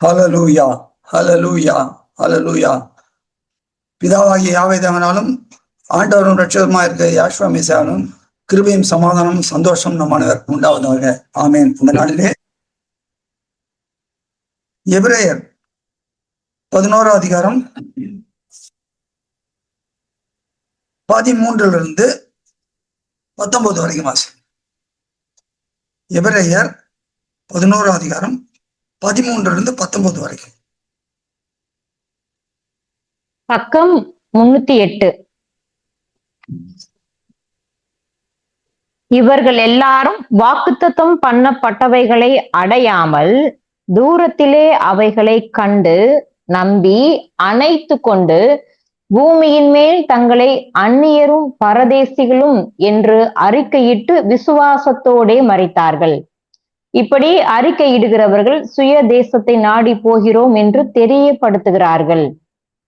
ஹல்லேலூயா, ஹல்லேலூயா, ஹல்லேலூயா. பிதாவாகிய யாவே தேவனாலும் ஆண்டவரும் ரட்சகருமா இருக்க யாஷ்வா மெசியாவிலும் கிருபையும் சமாதானம் சந்தோஷம் நம் அனைவருக்கும் உண்டாவதாக. ஆமேன். இந்த நாளிலே எபிரேயர் 11ஆம் அதிகாரம் 13 19 வரைக்கும் வாசி. எபிரேயர் 11ஆம் அதிகாரம் 13 19 வரைக்கும். பக்கம் 308. இவர்கள் எல்லாரும் வாக்குத்தத்தம் பண்ணப்பட்டவைகளை அடையாமல் தூரத்திலே அவைகளை கண்டு நம்பி அணைத்து கொண்டு பூமியின் மேல் தங்களை அந்நியரும் பரதேசிகளும் என்று அறிக்கையிட்டு விசுவாசத்தோடே மரித்தார்கள். இப்படி அறிக்கையிடுகிறவர்கள் சுய தேசத்தை நாடி போகிறோம் என்று தெரியப்படுத்துகிறார்கள்.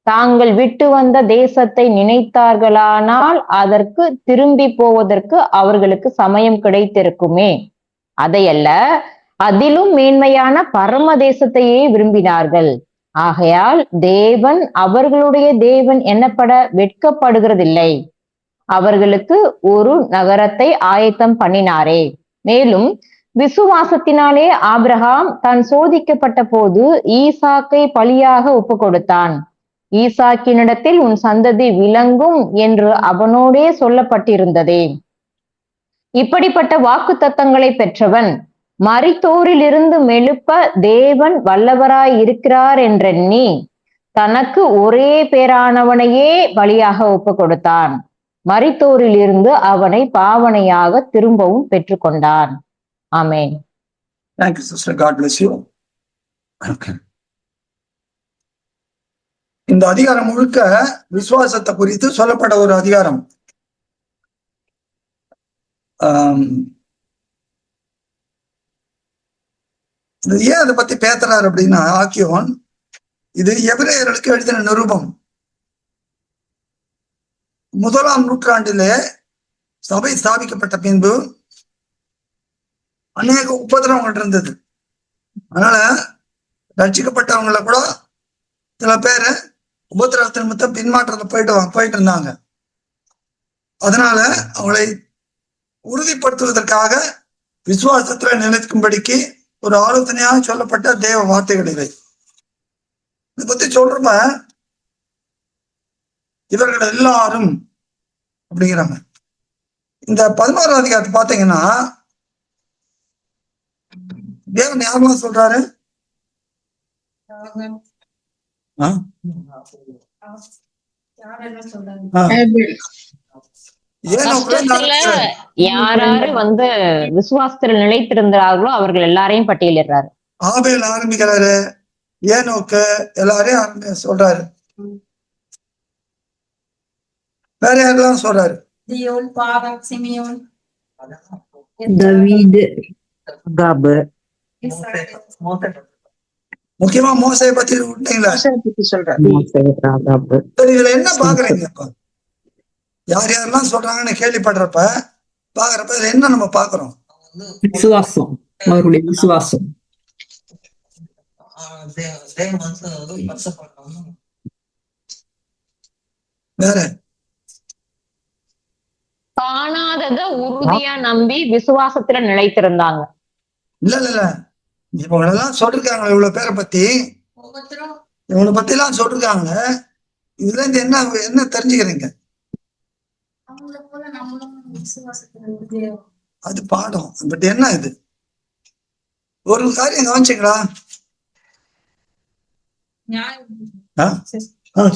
தாங்கள் விட்டு வந்த தேசத்தை நினைத்தார்களானால் அதற்கு திரும்பி போவதற்கு அவர்களுக்கு சமயம் கிடைத்திருக்குமே. அதையல்ல, அதிலும் மேன்மையான பரம தேசத்தையே விரும்பினார்கள். ஆகையால் தேவன் அவர்களுடைய தேவன் என்னப்பட வெட்கப்படுகிறதில்லை. அவர்களுக்கு ஒரு நகரத்தை ஆயத்தம் பண்ணினாரே. மேலும் விசுவாசத்தினாலே ஆபிரகாம் தான் சோதிக்கப்பட்ட போது ஈசாக்கை பலியாக ஒப்பு கொடுத்தான். ஈசாக்கினிடத்தில் உன் சந்ததி விளங்கும் என்று அவனோடே சொல்லப்பட்டிருந்ததே. இப்படிப்பட்ட வாக்கு தத்தங்களை பெற்றவன் மரித்தோரிலிருந்து மெழுப்ப தேவன் வல்லவராய் இருக்கிறார் என்றெண்ணி தனக்கு ஒரே பேரானவனையே பலியாக ஒப்பு கொடுத்தான். மரித்தோரிலிருந்து அவனை பாவனையாக திரும்பவும் பெற்றுக்கொண்டான். ஆமென். Thank you, sister. God bless you. Okay. இந்த அதிகாரம் முழுக்க விசுவாசத்தை குறித்து சொல்லப்பட்ட ஒரு அதிகாரம். இது ஏன் அதை பத்தி பேசுறாரு அப்படின்னா, ஆக்கியோன் இது எபிரேயர்களுக்கு எழுதின நிருபம். 1ஆம் நூற்றாண்டிலே சபை ஸ்தாபிக்கப்பட்ட பின்பு அநேக உபதிரவங்கள் இருந்தது. அதனால ரட்சிக்கப்பட்டவங்கள கூட சில பேரு உபதிரவத்தின் மொத்தம் பின்மாற்றத்தை போயிட்டு இருந்தாங்க. அதனால அவங்களை உறுதிப்படுத்துவதற்காக விசுவாசத்துல நிலைக்கும்படிக்கு ஒரு ஆலோசனையாக சொல்லப்பட்ட தேவ வார்த்தைகள் இவை. இதை பத்தி சொல்றப்ப இவர்கள் எல்லாரும் அப்படிங்கிறாங்க. இந்த 11ஆம் அதிகாரத்தை பாத்தீங்கன்னா தேவன் யாரெல்லாம் சொல்றாரு? யாராரு வந்து விசுவாசத்தில் நிலைத்திருந்தார்களோ அவர்கள் எல்லாரையும் பட்டியலிடுறாரு. ஆபேல் ஆரம்பிக்கிறாரு, ஏனோக்கு எல்லாரையும் சொல்றாரு. வேற யாரெல்லாம் சொல்றாரு? முக்கியமா மோசையை பத்தி விட்டீங்களா? இதுல என்ன பாக்குறீங்க? யார் யாரெல்லாம் சொல்றாங்கன்னு கேள்விப்படுறப்ப பாக்குறப்ப இதுல என்ன நம்ம பாக்குறோம்? விசுவாசம், அவருடைய விசுவாசம். வேற காணாதத உறுதியா நம்பி விசுவாசத்துல நிலைத்திருந்தாங்க. இல்ல இவங்களெல்லாம் சொல்லிருக்காங்க. இவ்வளவு பேரை பத்தி இவங்களை பத்தி எல்லாம் சொல்லிருக்காங்க. இதுல இருந்து என்ன தெரிஞ்சுக்கிறீங்க? அது பாடம். பட் என்ன இது ஒரு காரியம் கவனிச்சீங்களா?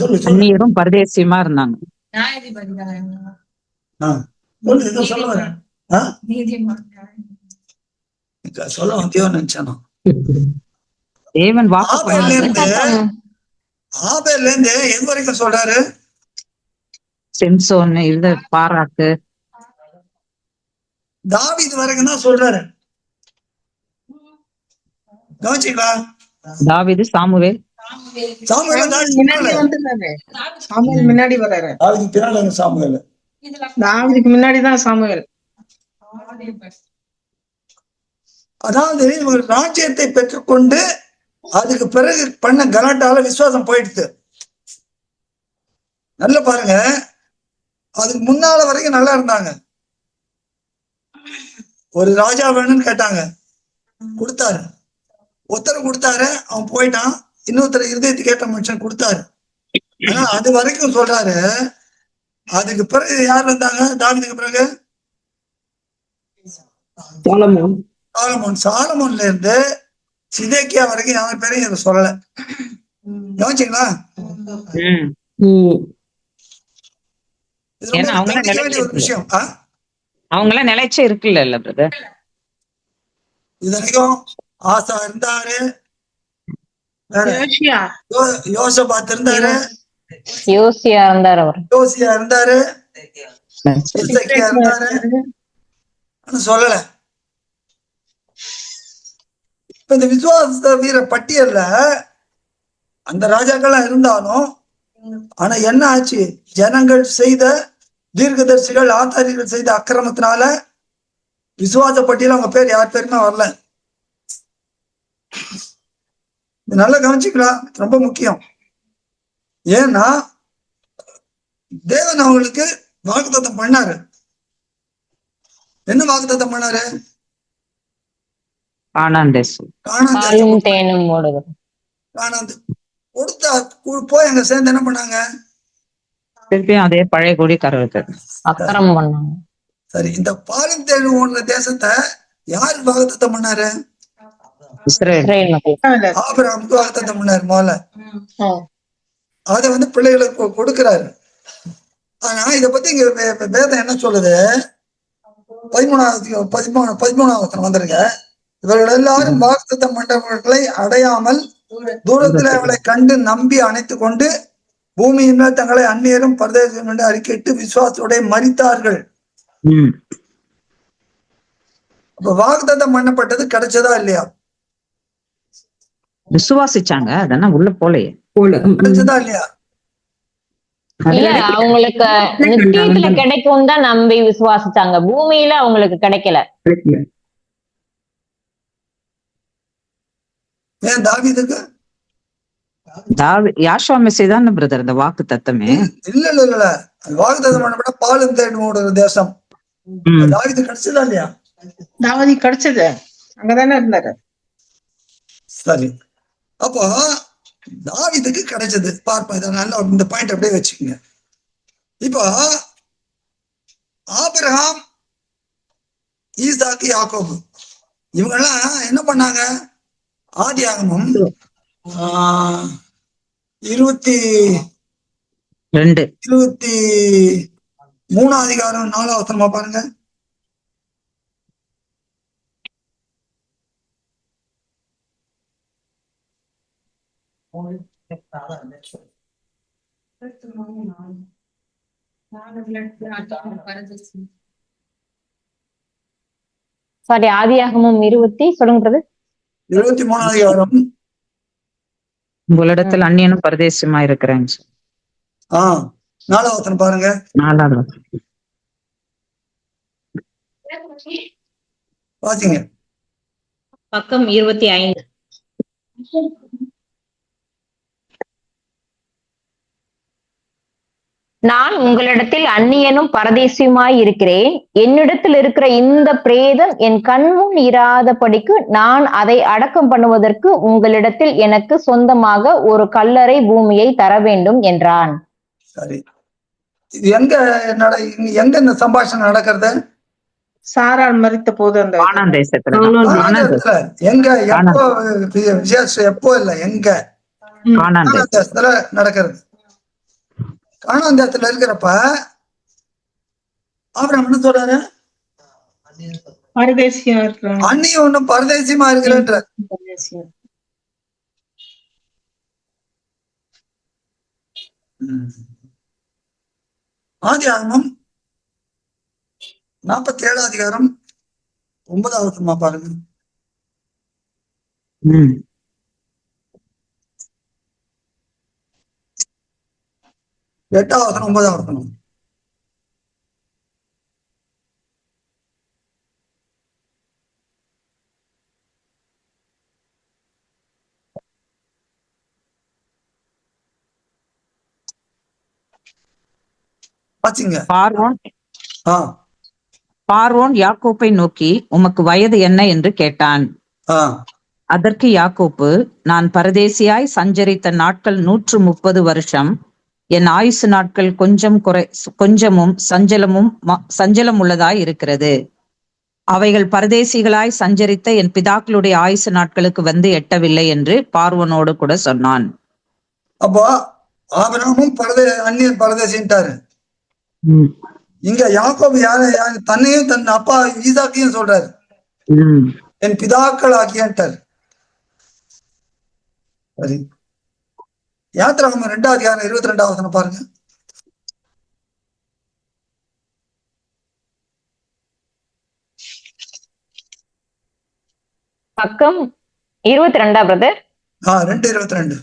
சொல்லு. பரதேசியமா இருந்தாங்க. சொல்ல வந்தியோ நினைச்சானோ. தேவன் ஆபேல்ல இருந்து எது வரைக்கும் சொல்றாரு? செம்சோன் இல்ல பாராக்கு தாவீது வரைக்கும் தான் சொல்றாரு. கவனிச்சீங்களா? தாவீது சாமுவேல் முன்னாடி வர்றாரு. தாவீதுக்கு முன்னாடிதான் சாமுவேல். அதாவது இவர் ராஜ்யத்தை பெற்றுக்கொண்டு அதுக்கு பிறகு பண்ண கலாட்டால விசுவாசம் போயிடுது. நல்லா பாருங்க, அதுக்கு முன்னால வரைக்கும் நல்லா இருந்தாங்க. ஒரு ராஜா வேணும்னு கேட்டாங்க, கொடுத்தாரு. ஒருத்தர் கொடுத்தாரு, அவன் போயிட்டான். இன்னொருத்தர் இருதயத்துக்கு ஏற்ற மனுஷன் கொடுத்தாரு. ஆனா அது வரைக்கும் சொல்றாரு. அதுக்கு பிறகு யார் வந்தாங்க தாவீதுக்கு பிறகு? சாலமோன்ல இருந்து சிதேக்கியா வரைக்கும் யார் பேரையும் இதை சொல்லல. கவனிச்சீங்களா? இது ரொம்ப ஏன்னா அவங்களாம் கவனிக்க வேண்டிய ஒரு நிலைச்சு விஷயம். அவங்களாம் நிலைச்சு இருக்குல்ல பிரதர். இது வரைக்கும் ஆசா இருந்தாரு, யோசியா யோசபாத் இருந்தாரு, யோசியா இருந்தார் அவர். யோசியா இருந்தாரு, எசேக்கியா இருந்தாரு, ஆனா சொல்லல. இப்ப இந்த விசுவாச வீர பட்டியல்ல அந்த ராஜாக்கள்லாம் இருந்தாலும், ஆனா என்ன ஆச்சு? ஜனங்கள் செய்த, தீர்க்கதரிசிகள் ஆசாரியர்கள் செய்த அக்கிரமத்தினால விசுவாச பட்டியல அவங்க பேர் யார் பேருமே வரல. இது நல்லா கவனிச்சுக்கலாம், ரொம்ப முக்கியம். ஏன்னா தேவன் அவங்களுக்கு வாக்குத்தத்தம் பண்ணாரு. என்ன வாக்குத்தத்தம் பண்ணாரு? கானான் தேசம். பாலும் தேனும் ஓடுது. கொடுத்தா போய் அங்க சேர்ந்து என்ன பண்ணாங்க? திருப்பியும் அதே பழைய கொடி கருவுது. அக்கிரமம் பண்ணாங்க. சரி, இந்த பாலும் தேனும் ஓடுற தேசத்தை யார் வாக்குத்தத்தம் பண்ணாரு? இஸ்ரேல். இஸ்ரேல் மக்கள். ஆபிரகாமுக்கு வாக்குத்தத்தம் பண்ணாரு முதல்ல. அதை வந்து பிள்ளைகளுக்கு கொடுக்கிறாரு. ஆனா இத பத்தி இங்க வேதம் என்ன சொல்லுது? 13வது வந்திருக்க. இவர்கள் எல்லாரும் வாக்குத்தத்தம் பண்ணவர்களை அடையாமல் தூரத்தில் அவளை கண்டு நம்பி அணைத்துக் கொண்டு பூமியின் மேல் தங்களை அந்நியரும் பரதேசம் என்று அறிக்கையிட்டு விசுவாசத்தோட மரித்தார்கள். அப்ப வாக்குத்தத்தம் பண்ணப்பட்டது கிடைச்சதா இல்லையா? விசுவாசிச்சாங்க, அதெல்லாம் உள்ள போலையே. கிடைச்சதா இல்லையா? இல்ல, அவங்களுக்கு நித்தியத்துல கிடைக்கும் தான் நம்பி விசுவாசிச்சாங்க. பூமியில அவங்களுக்கு கிடைக்கல. ஏன் தாவீதுக்கு? யாஷுவா மெஸ்ஸி தான் பிரதர் இந்த வாக்கு தத்தமே. இல்ல இல்ல இல்ல, வாக்குத்தத்தம் பண்ணப்பட்ட பாலும் தேனும் ஓடுற தேசம் தாவீது கிடைச்சதா இல்லையா? தாவதி கிடைச்சது, அங்கதானே இருந்தாரு. சரி, அப்போ தாவீதுக்கு கிடைச்சது. பார்ப்போம், இதை நல்லா இந்த பாயிண்ட் அப்படியே வச்சுக்கோங்க. இப்போ ஆபிரகாம், ஈசாக்கு, யாக்கோபு இவங்கெல்லாம் என்ன பண்ணாங்க? ஆதியாகமம் 23 அதிகாரம் 4வது வசனமா பாருங்க. சாரி, ஆதியாகமம் 20 சொல்லுங்க. 23 அதிகாரம். உங்களிடத்தில் அந்நியனும் பரதேசமா இருக்கிறேன். 4வது வசனம் பாருங்க. 4வது வாசிங்க. பக்கம் 25. நான் உங்களிடத்தில் அந்நியனும் பரதேசியுமாய் இருக்கிறேன். என்னிடத்தில் இருக்கிற இந்த பிரேதம் என் கண்முன் இராதபடிக்கு நான் அதை அடக்கம் பண்ணுவதற்கு உங்களிடத்தில் எனக்கு சொந்தமாக ஒரு கல்லறை பூமியை தர வேண்டும் என்றான். சரி, இது எங்க இந்த சம்பாஷணை நடக்கிறது? சாராள் மரித்த போது அந்த கானான் தேசத்துல. எங்க, எப்போ விசேஷம்? எப்போ இல்ல, எங்க? கானான் தேசத்துல நடக்கிறது. கானான் தேசத்துல இருக்கிறப்ப ஆபிரகாம் என்ன சொல்றாரு? பரதேசியா இருக்கிறாங்க. அந்நிய ஒண்ணும் பரதேசியமா இருக்கிறன்ற. ஆதியாகமம் 47 அதிகாரம் 9வது வசனமா பாருங்க. 8வது வசனம் 9வது வசனம். வாசிங்க. பார்வோன் யாக்கோப்பை நோக்கி, உமக்கு வயது என்ன என்று கேட்டான். அதற்கு யாக்கோப்பு, நான் பரதேசியாய் சஞ்சரித்த நாட்கள் 130 வருஷம். என் ஆயுசு நாட்கள் கொஞ்சமும் சஞ்சலம் உள்ளதாய் இருக்கிறது. அவைகள் பரதேசிகளாய் சஞ்சரித்த என் பிதாக்களுடைய ஆயுசு நாட்களுக்கு வந்து எட்டவில்லை என்று பார்வோனோடு கூட சொன்னான். அப்போ ஆபிரகாமும் அந்நியன் பரதேசின்ட்டாரு. இங்க யாக்கோபு தன்னையும் தன் அப்பா ஈசாக்கையும் சொல்றாரு, என் பிதாக்கள் ஆக்கியான்ட்டார். சரி, யாத்திராகமம் 2ஆம் அதிகாரம் 22ஆம் வசனம் பாருங்க. பக்கம் 22 பிரதர். 2:22.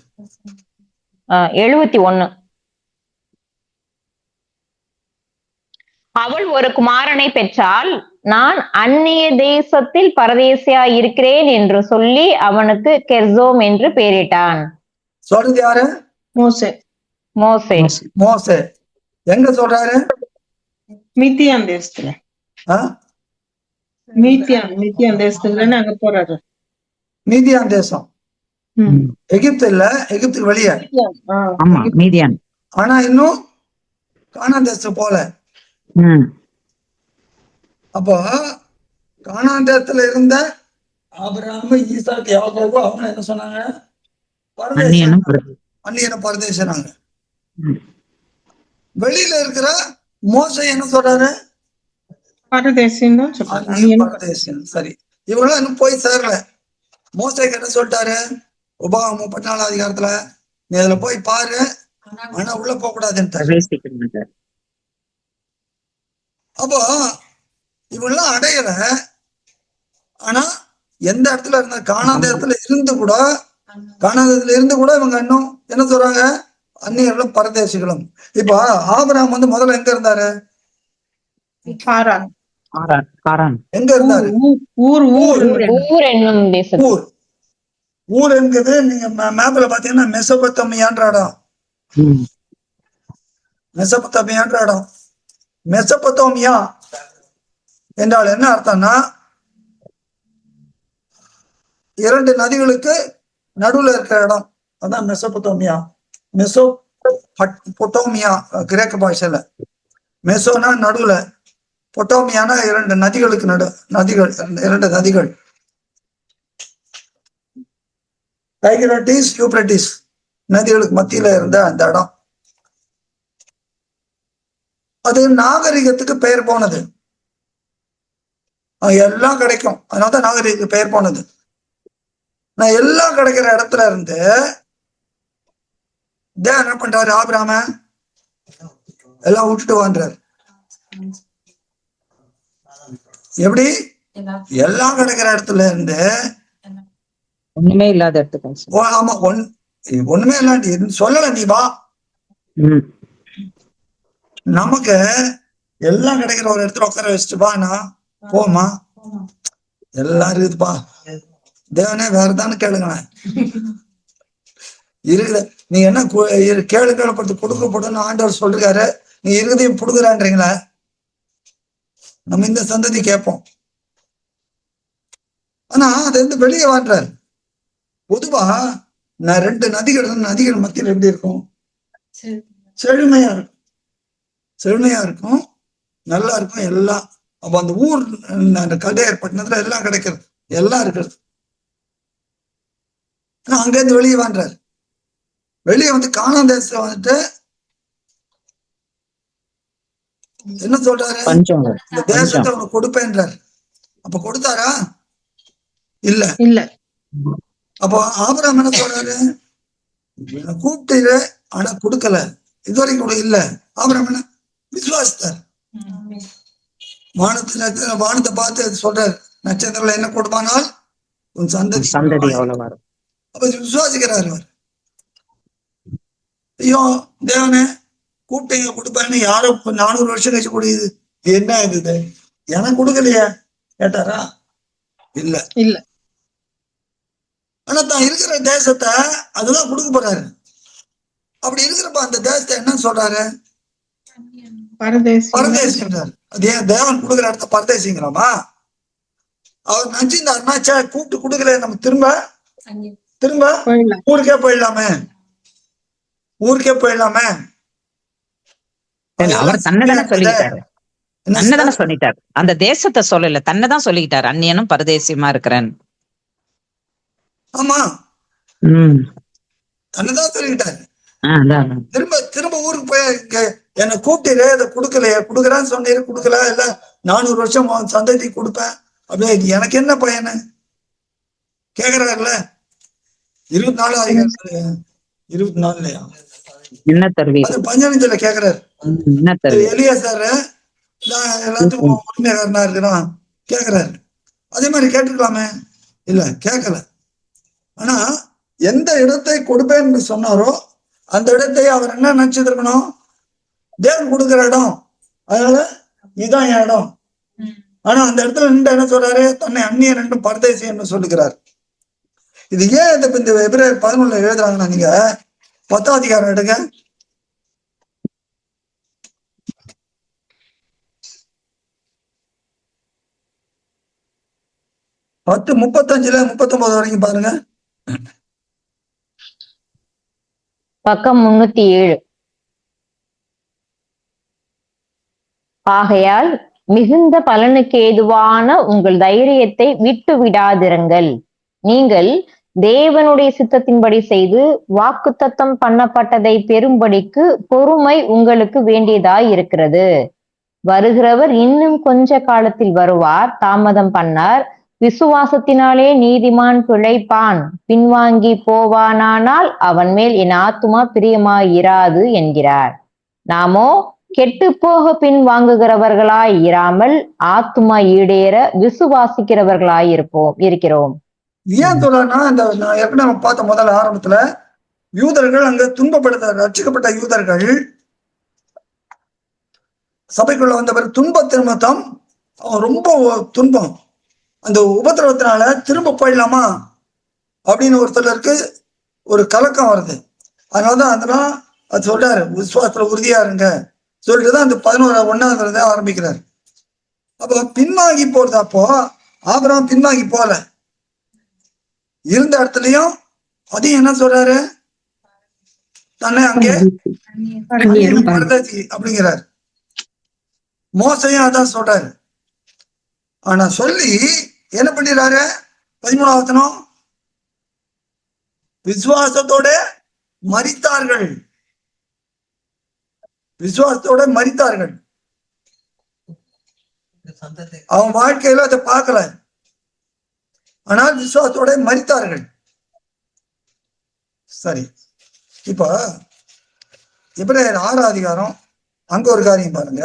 71. அவள் ஒரு குமாரனை பெற்றால், நான் அந்நிய தேசத்தில் பரதேசியா இருக்கிறேன் என்று சொல்லி அவனுக்கு கெர்சோம் என்று பெயரிட்டான். சொல்றது யாரு? மோசே. மோசே. மோசே எங்க சொல்றாரு? மீதியான் தேசத்துல. மீதியான் தேசத்துல அங்க போறாரு. மீதியான் தேசம் எகிப்து இல்ல, எகிப்துக்கு வெளியே. ஆனா இன்னும் கானான் தேசம் போல. அப்போ கானான் தேசத்துல இருந்த ஆபிரகாம், ஈசாக்கு, யாக்கோபு அவங்க என்ன சொன்னாங்க? அந்நியன பரதேசனாங்க. வெளியில இருக்கிற மோசே என்ன சொல்றாரு? பரதேசன். சரி, இவங்களும் இன்னும் போய் சேரல. மோசேக்கு என்ன சொல்லிட்டாரு? உபாகமம் 34ஆம் அதிகாரத்துல, நீ அதுல போய் பாரு, ஆனா உள்ள போக கூடாதுன்ட்டு. அப்போ இவெல்லாம் அடையல. ஆனா எந்த இடத்துல இருந்த காணாத இடத்துல இருந்து கூட இவங்க இன்னும் என்ன சொல்றாங்க? அந்நியர்களும் பரதேசிகளும். இப்ப ஆபிரகாம் வந்து முதல்ல எங்க இருந்தாரு? எங்க இருந்தாரு? ஊர் என்கிறது நீங்க மேப்ல பாத்தீங்கன்னா மெசொப்பொத்தாமியான்ற இடம். மெசொப்பொத்தாமியா என்றால் என்ன அர்த்தம்னா, 2 நதிகளுக்கு நடுவுல இருக்கிற இடம். அதான் மெசொப்பொத்தாமியா. மெசொப்பொத்தாமியா கிரேக்க பாஷையில. மெசோனா நடுவுல, பொட்டோமியானா 2 நதிகளுக்கு 2 நதிகள். டைகிரட்டிஸ், யூப்ரட்டிஸ் நதிகளுக்கு மத்தியில இருந்த அந்த இடம். அது நாகரிகத்துக்கு பெயர் போனது. எல்லாம் கிடைக்கும், அதனாலதான் நாகரிகத்துக்கு பெயர் போனது. நான் எல்லாம் கிடைக்கிற இடத்துல இருந்து என்ன பண்றாரு? ஆபிரகாம எல்லாம் விட்டுட்டு வான்றாரு. எப்படி? எல்லாம் கிடைக்கிற இடத்துல இருந்து ஒண்ணுமே இல்லாத இடத்துக்கு. ஆமா, ஒண்ணுமே இல்லாண்டி சொல்லல, நீ வா. நமக்கு எல்லாம் கிடைக்கிற ஒரு இடத்துல உட்கார வச்சுட்டு வானா போமா, எல்லாம் இருக்குதுப்பா, தேவனே வேற தானே கேளுங்களேன். இருக்குது, நீ என்ன கேளுங்கப்படுத்து கொடுக்கப்படும் ஆண்டவர் சொல்றாரு, நீ இருக்குதையும் புடுங்குறான்றீங்களா? நம்ம இந்த சந்ததி கேட்போம். ஆனா அது வந்து வெளியே வான்றாரு. பொதுவா நான் 2 நதிகள் மத்தியில் எப்படி இருக்கும்? செழுமையா இருக்கும், நல்லா இருக்கும் எல்லாம். அப்ப அந்த ஊர் அந்த கல்டையர் பட்டினத்துல எல்லாம் கிடைக்கிறது, எல்லாம் இருக்கிறது. அங்க இருந்து வெளியே வான்றாரு. வெளியே வந்து கானான் தேசத்துல வந்துட்டு என்ன சொல்றாரு? இந்த தேசத்தை அவனுக்கு கொடுப்பேன்றாரு. அப்ப கொடுத்தாரா? இல்ல. அப்போ ஆபிரகாம் என்ன சொல்றாரு? கூப்பிட்டு ஆனா கொடுக்கல, இதுவரைக்கும் கூட இல்ல. ஆபிரகாம் என்ன விசுவாசித்தார். வானத்தை பார்த்து சொல்றாரு, நட்சத்திரத்துல என்ன கொடுப்பானால் உன் சந்ததி. அப்ப விசுவாசிக்கிறாரு அவர். ஐயோ தேவனே, கூப்பிட்டீங்க கொடுப்பாருன்னு யாரோ 400 வருஷம் கழிச்சு கூடியது என்ன இது, எனக்கு கொடுக்கலையா கேட்டாரா? இல்ல. ஆனா தான் இருக்கிற தேசத்தை அதுதான் கொடுக்க போறாரு. அப்படி இருக்கிறப்ப அந்த தேசத்தை என்ன சொல்றாரு? பரதேசிங்கிறார். அது ஏன் தேவன் கொடுக்குற இடத்த பரதேசிங்கிறாமா? அவர் நினைச்சிருந்தாருன்னா கூப்பிட்டு கொடுக்கல, நம்ம திரும்ப ஊருக்கே போயிடலாமே. அவர் தன்னைதானே சொல்லிக்கிட்டாரு, தன்னைதானே சொல்லிட்டாரு. அந்த தேசத்தை சொல்லல, தன்னைதான் சொல்லிக்கிட்டாரு, அந்நியனும் பரதேசியமா இருக்கிறேன். ஆமா, தன்னைதான் சொல்லிக்கிட்டாரு. திரும்ப ஊருக்கு போய் என்னை கூப்பிட்டு இதை கொடுக்கலையே, கொடுக்குறான்னு சொன்னீரு, கொடுக்கல, இல்ல 400 வருஷம் சந்ததி கொடுப்பேன் அப்படியே, எனக்கு என்ன பையனு கேக்குறாருல. 24 என்ன தருவி 15 கேக்குறாரு. எலியா சார் எல்லாத்துக்கும் உரிமையாளனா இருக்கிறான் கேக்குறாரு. அதே மாதிரி கேட்டுக்கலாமே, இல்ல கேட்கல. ஆனா எந்த இடத்தை கொடுப்பேன்னு சொன்னாரோ அந்த இடத்தை அவர் என்ன நினைச்சிட்டு இருக்கணும், தேவன் கொடுக்கிற இடம், அதனால இதுதான் என் இடம். ஆனா அந்த இடத்துல நின்று என்ன சொல்றாரு, தன்னை அந்நியன் என்றும் பரதேசி என்று சொல்லுகிறார். இது ஏன் இந்த எபிரேயர் 11 எழுதுறாங்கன்னா, நீங்க 10ஆம் அதிகாரம் எடுங்க. 10:35 39 வரைக்கும் பாருங்க. பக்கம் 307. ஆகையால் மிகுந்த பலனுக்கு ஏதுவான உங்கள் தைரியத்தை விட்டு விடாதிருங்கள். நீங்கள் தேவனுடைய சித்தத்தின்படி செய்து வாக்குத்தத்தம் பண்ணப்பட்டதை பெறும்படிக்கு பொறுமை உங்களுக்கு வேண்டியதாய் இருக்கிறது. வருகிறவர் இன்னும் கொஞ்ச காலத்தில் வருவார், தாமதம் பண்ணார். விசுவாசத்தினாலே நீதிமான் பிழைப்பான், பின்வாங்கி போவானானால் அவன் மேல் என் ஆத்துமா பிரியமாயிராது என்கிறார். நாமோ கெட்டு போக பின் வாங்குகிறவர்களாய் இராமல் ஆத்துமா ஈடேற விசுவாசிக்கிறவர்களாய் இருக்கிறோம். ஏன் சொல்றேன்னா, இந்த ஏற்கனவே பார்த்த முதல்ல ஆரம்பத்துல யூதர்கள் அங்க துன்பப்படுத்த ரட்சிக்கப்பட்ட யூதர்கள் சபைக்குள்ள வந்தவர் துன்பத்தின் மொத்தம் ரொம்ப துன்பம், அந்த உபத்திரவத்தினால திரும்ப போயிடலாமா அப்படின்னு ஒருத்தருக்கு ஒரு கலக்கம் வருது. அதனாலதான் அது சொல்றாரு, விசுவாசத்துல உறுதியா இருங்க சொல்லிட்டுதான் அந்த 11:1 ஆரம்பிக்கிறார். அப்போ பின்வாங்கி போறது, அப்போ ஆபிரகாம் பின்வாங்கி போல, இருந்த இடத்துலயும் அதையும் என்ன சொல்றாரு, தன்னை அங்கே பரதேசி அப்படிங்கிறார். மோசையும் அதான் சொல்றாரு. ஆனா சொல்லி என்ன பண்ணிடுறாரு, 13 விசுவாசத்தோட மரித்தார்கள். அவன் வாழ்க்கையில அதை பார்க்கல, ஆனால் விசுவாசத்தோட மரித்தார்கள். சரி, இப்ப எபிரேயர் 6ஆம் அதிகாரம் அங்க ஒரு காரியம் பாருங்க.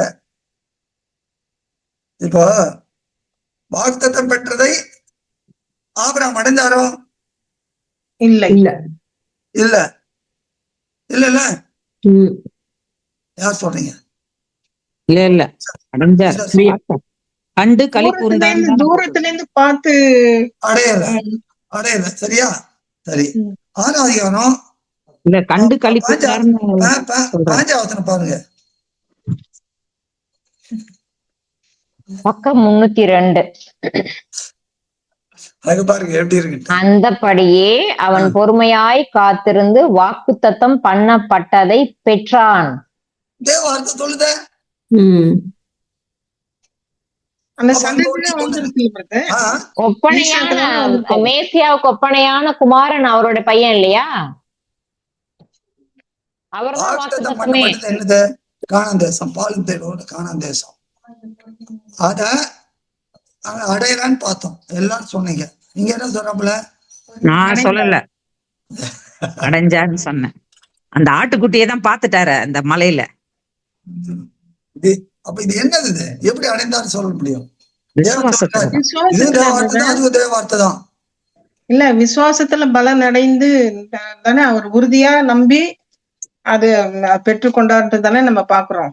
இப்போ வாக்குத்தத்தம் பெற்றதை ஆபிரகாம் அடைந்தாரோ? இல்ல இல்ல இல்ல இல்ல இல்ல யார் சொல்றீங்க? இல்ல இல்ல அடைஞ்சார், கண்டு களி கூர்ந்தார். தூரத்துல இருந்து பார்த்து அடையல. சரியா? சரி, 6ஆம் அதிகாரம் இல்ல கண்டு களி 5ஆம் வசனம் பாருங்க. பக்கம் 302. அது பாருங்க எப்படி இருக்கு. அந்தபடியே அவன் பொறுமையாய் காத்திருந்து வாக்குத்தத்தம் பண்ணப்பட்டதை பெற்றான். தேவ வார்த்தை சொல்லுத, மேசியாவுக்கு ஒப்பனையான குமாரன் அவரோட பையன் இல்லையா? அவர்தான் என்னது, கானான் தேசம், பாலும் தேடோட கானான் தேசம். அத அடையலான்னு பார்த்தோம், எல்லாரும் சொன்னீங்க. நீங்க என்ன சொல்றப்பல? நான் சொல்லல, அடைஞ்சான்னு சொன்னேன். அந்த ஆட்டுக்குட்டியை தான் பாத்துட்டாரு அந்த மலையில. அப்ப இது என்னது, இது எப்படி அடைந்தான்னு சொல்ல முடியும்? இல்ல, விசுவாசத்துல பலன் அடைந்து தானே அவர் உறுதியா நம்பி அது பெற்றுக்கொண்டார்ன்றது தானே நம்ம பாக்குறோம்.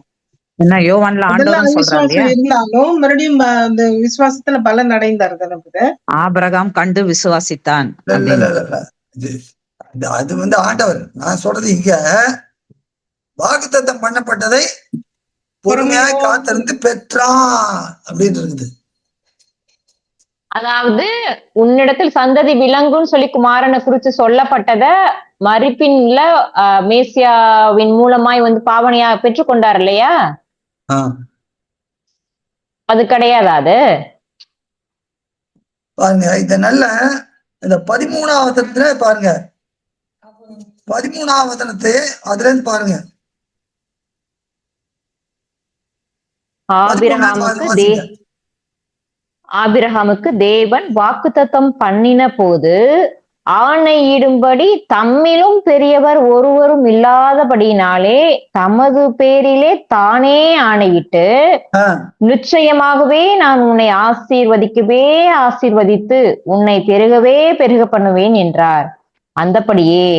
என்ன யோவான்ல ஆண்டவரே சொல்றாரு, இருந்தாலும் மறுபடியும் அந்த விசுவாசத்துல பலன் அடைந்தார் தானே. ஆபிரகாம் கண்டு விசுவாசித்தான். அது ஆண்டவர். நான் சொல்றது இங்க வாக்குத்தத்தம் பண்ணப்பட்டதை பொறுமையாய் காத்திருந்து பெற்றான் அப்படின்னு இருக்குது. அதாவது உன்னிடத்தில் சந்ததி விலங்குன்னு சொல்லி குமாரனை குறித்து சொல்லப்பட்டத மறுப்பின்ல மேசியாவின் மூலமாய் பாவனையா பெற்றுக்கொண்டார் இல்லையா? அது கிடையாதா? அது பாருங்க, இதனால இந்த 13ஆம் வசனத்துல பாருங்க, 13ஆம் வசனத்தை அதுல இருந்து பாருங்க. ஆபிரகாமுக்கு தேவன் வாக்குத்தத்தம் பண்ணின போது ஆணையிடும்படி தம்மிலும் பெரியவர் ஒருவரும் இல்லாதபடினாலே தமது பேரிலே தானே ஆணையிட்டு, நிச்சயமாகவே நான் உன்னை ஆசீர்வதித்து உன்னை பெருகவே பெருக பண்ணுவேன் என்றார். அந்தபடியே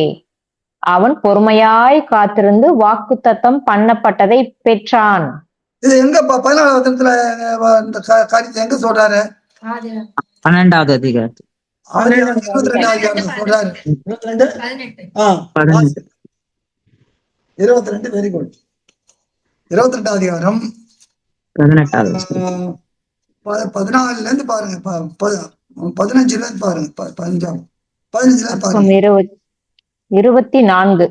அவன் பொறுமையாய் காத்திருந்து வாக்குத்தத்தம் பண்ணப்பட்டதை பெற்றான். இது எங்க 14ஆம் வசனத்துல இந்த காரியத்தை எங்க சொல்றாரு? 12வது அதிகாரத்தில் 22ஆம் அதிகாரத்துல சொல்றாரு. 22 வெரி குட். 22ஆம் அதிகாரம் 14ல இருந்து பாருங்க, 15ல இருந்து பாருங்க, 15ல இருந்து பாருங்க. 24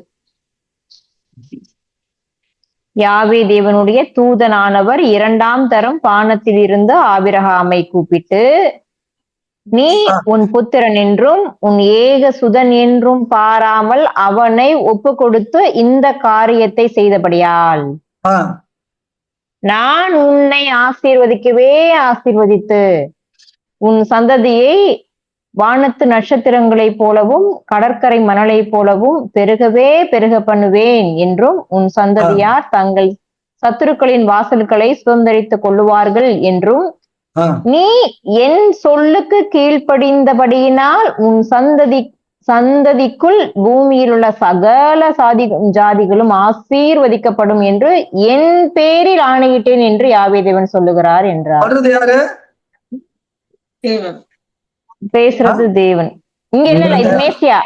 யாவே தேவனுடைய தூதனானவர் 2ஆம் தரம் பானத்தில் இருந்து ஆபிரகாமை கூப்பிட்டு, நீ உன் புத்திரன் என்றும் உன் ஏக சுதன் என்றும் பாராமல் அவனை ஒப்பு கொடுத்து இந்த காரியத்தை செய்தபடியால் நான் உன்னை ஆசீர்வதித்து உன் சந்ததியை வானத்து நட்சத்திரங்களைப் போலவும் கடற்கரை மணலைப் போலவும் பெருகவே பெருக பண்ணுவேன் என்றும் உன் சந்ததியார் தங்கள் சத்துருக்களின் வாசல்களை சுதந்திரித்துக் கொள்ளுவார்கள் என்றும் நீ என் சொல்லுக்கு கீழ்ப்படிந்தபடியினால் உன் சந்ததிக்குள் பூமியில் உள்ள சகல ஜாதிகளும் ஆசீர்வதிக்கப்படும் என்று என் பேரில் ஆணையிட்டேன் என்று யாவே தேவன் சொல்லுகிறார் என்றார். பேசுறது தேவன். இங்க இல்ல, இது மேசியா,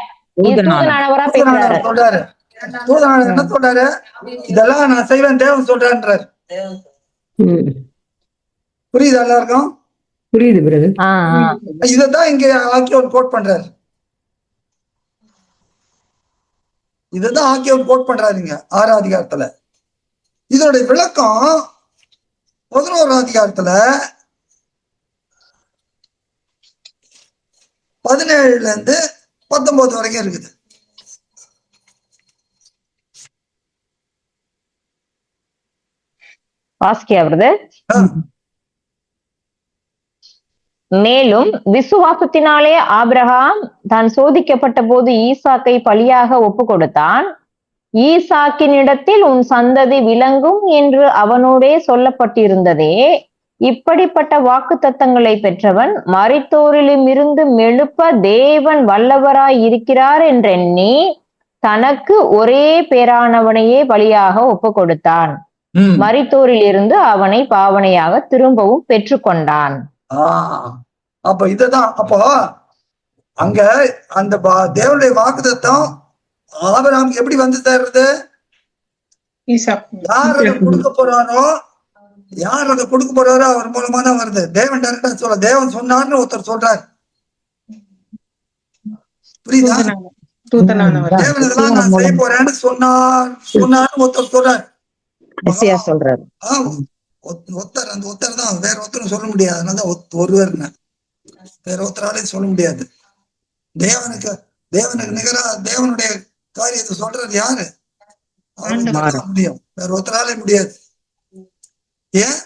இது தூதனானவரா பேசுறாரு. தூதனானவர் என்ன சொல்றாரு? இதெல்லாம் நான் செய்வேன் தேவன் சொல்றான்றார். புரியுது எல்லாருக்கும்? புரியுது பிறகு. இததான் இங்க ஆக்கியோர் கோட் பண்றாரு. இததான் ஆக்கியோர் கோட் பண்றாருங்க 6ஆம் அதிகாரத்துல. இதனுடைய விளக்கம் 11ஆம் அதிகாரத்துல 17ல இருந்து 19 வரைக்கும் இருக்குது. மேலும் விசுவாசத்தினாலே ஆபிரகாம் தான் சோதிக்கப்பட்ட போது ஈசாக்கை பலியாக ஒப்பு கொடுத்தான். ஈசாக்கினிடத்தில் உன் சந்ததி விளங்கும் என்று அவனோடே சொல்லப்பட்டிருந்ததே. இப்படிப்பட்ட வாக்கு தத்தங்களை பெற்றவன் மரித்தோரிலும் இருந்து மெழுப்ப தேவன் வல்லவராய் இருக்கிறார் என்றெண்ணி தனக்கு ஒரே பேரானவனையே பலியாக ஒப்பு கொடுத்தான். மரித்தோரில் இருந்து அவனை பாவனையாக திரும்பவும் பெற்றுக்கொண்டான். அப்ப இததான் அப்போ அங்க அந்த தேவனுடைய வாக்குத்தத்தம் ஆபிரகாமுக்கு எப்படி வந்து சேர்றது? யார் அதை கொடுக்க போறாரோ அவர் மூலமா தான் வருது. தேவன் டைரக்டா சொல்ல, தேவன் சொன்னார்னு ஒருத்தர் சொல்றாரு. புரியுதா? தேவன் இதெல்லாம் நான் செய்ய போறேன்னு சொன்னார்னு ஒருத்தர் சொல்றாரு. ஒருத்தர், அந்த ஒருத்தர் தான், வேற ஒருத்தரும் சொல்ல முடியாது. அதனாலதான் ஒருவர், வேற ஒருத்தராலையும் சொல்ல முடியாது. தேவனுக்கு நிகரா தேவனுடைய காரியத்தை சொல்றது யாரு? முடியும், வேற ஒருத்தராலே முடியாது. ஏன்?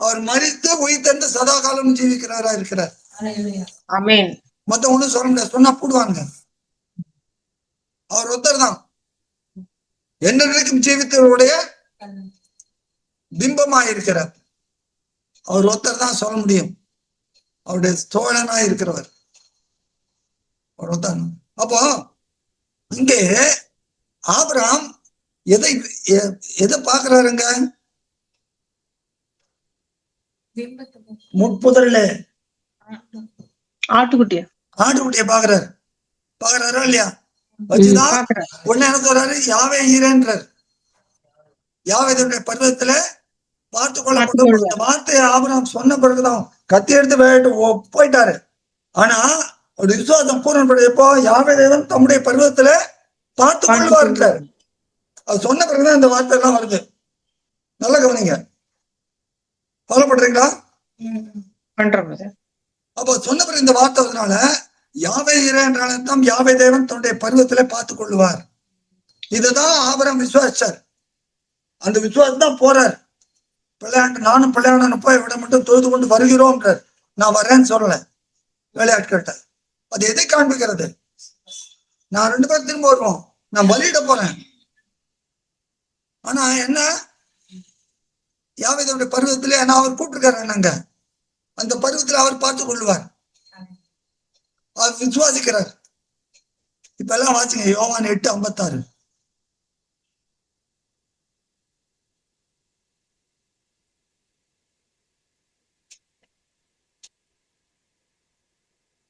அவர் மரித்து உயிர்த்தெழுந்து சதா காலம் ஜீவிக்கிறவரா இருக்கிறார். மொத்தம் ஒண்ணும் சொல்ல முடியாது, சொன்னா போடுவாங்க. அவர் ஒருத்தர் தான் என்னைக்கும் ஜீவித்தவருடைய பிம்பமாய் இருக்கிறார். அவர் ஒருத்தர் தான் சொல்ல முடியும். அவருடைய தோழனா இருக்கிறவர் அவர் ஒருத்தர். அப்போ இங்கே ஆபிரகாம் எதை பாக்குறாருங்க? முற்புதல்ல ஆட்டுக்குட்டிய பாக்குறாரா இல்லையா? வச்சுதான் உடனே என்ன சொல்றாரு? யாவே ஈரன்றார். யாவேதனுடைய பருவத்துல பார்த்து கொள்ளப்படும். அந்த வார்த்தையை ஆபிரகாம் சொன்ன பிறகுதான் கத்தி எடுத்து போயிட்டாரு. ஆனா ஒரு விசுவாசம் பூர்ணப்படையப்போ யாவே தேவன் தம்முடைய பருவத்துல பார்த்து கொள்வார். அது சொன்ன பிறகுதான் இந்த வார்த்தை எல்லாம் வருது. நல்ல கவனிங்க. ஃபாலோ பண்றீங்களா? அப்போ சொன்ன பிறகு இந்த வார்த்தை வந்தனால யாவே என்றாலும் யாவே தேவன் தன்னுடைய பருவத்துல பார்த்து கொள்ளுவார். இதுதான் ஆபிரகாம் விசுவாசார். அந்த விசுவாசம் தான் போறார். நானும் பிள்ளையாண்டு போய் விட மட்டும் தொழுது கொண்டு வருகிறோம்ன்றார். நான் வரேன்னு சொல்லல வேலையாட்கிட்ட. அது எதை காண்பிக்கிறது? நான் 2 பேரும் திரும்ப வருவோம், நான் பலியிட போறேன். ஆனா என்ன, யாவேதனுடைய பருவத்திலே நான் அவர் கூப்பிட்டுருக்காரு. நாங்க அந்த பருவத்தில் அவர் பார்த்து கொள்வார். அவர் விசுவாசிக்கிறார். இப்ப எல்லாம் வாசிங்க யோவான் 8:56.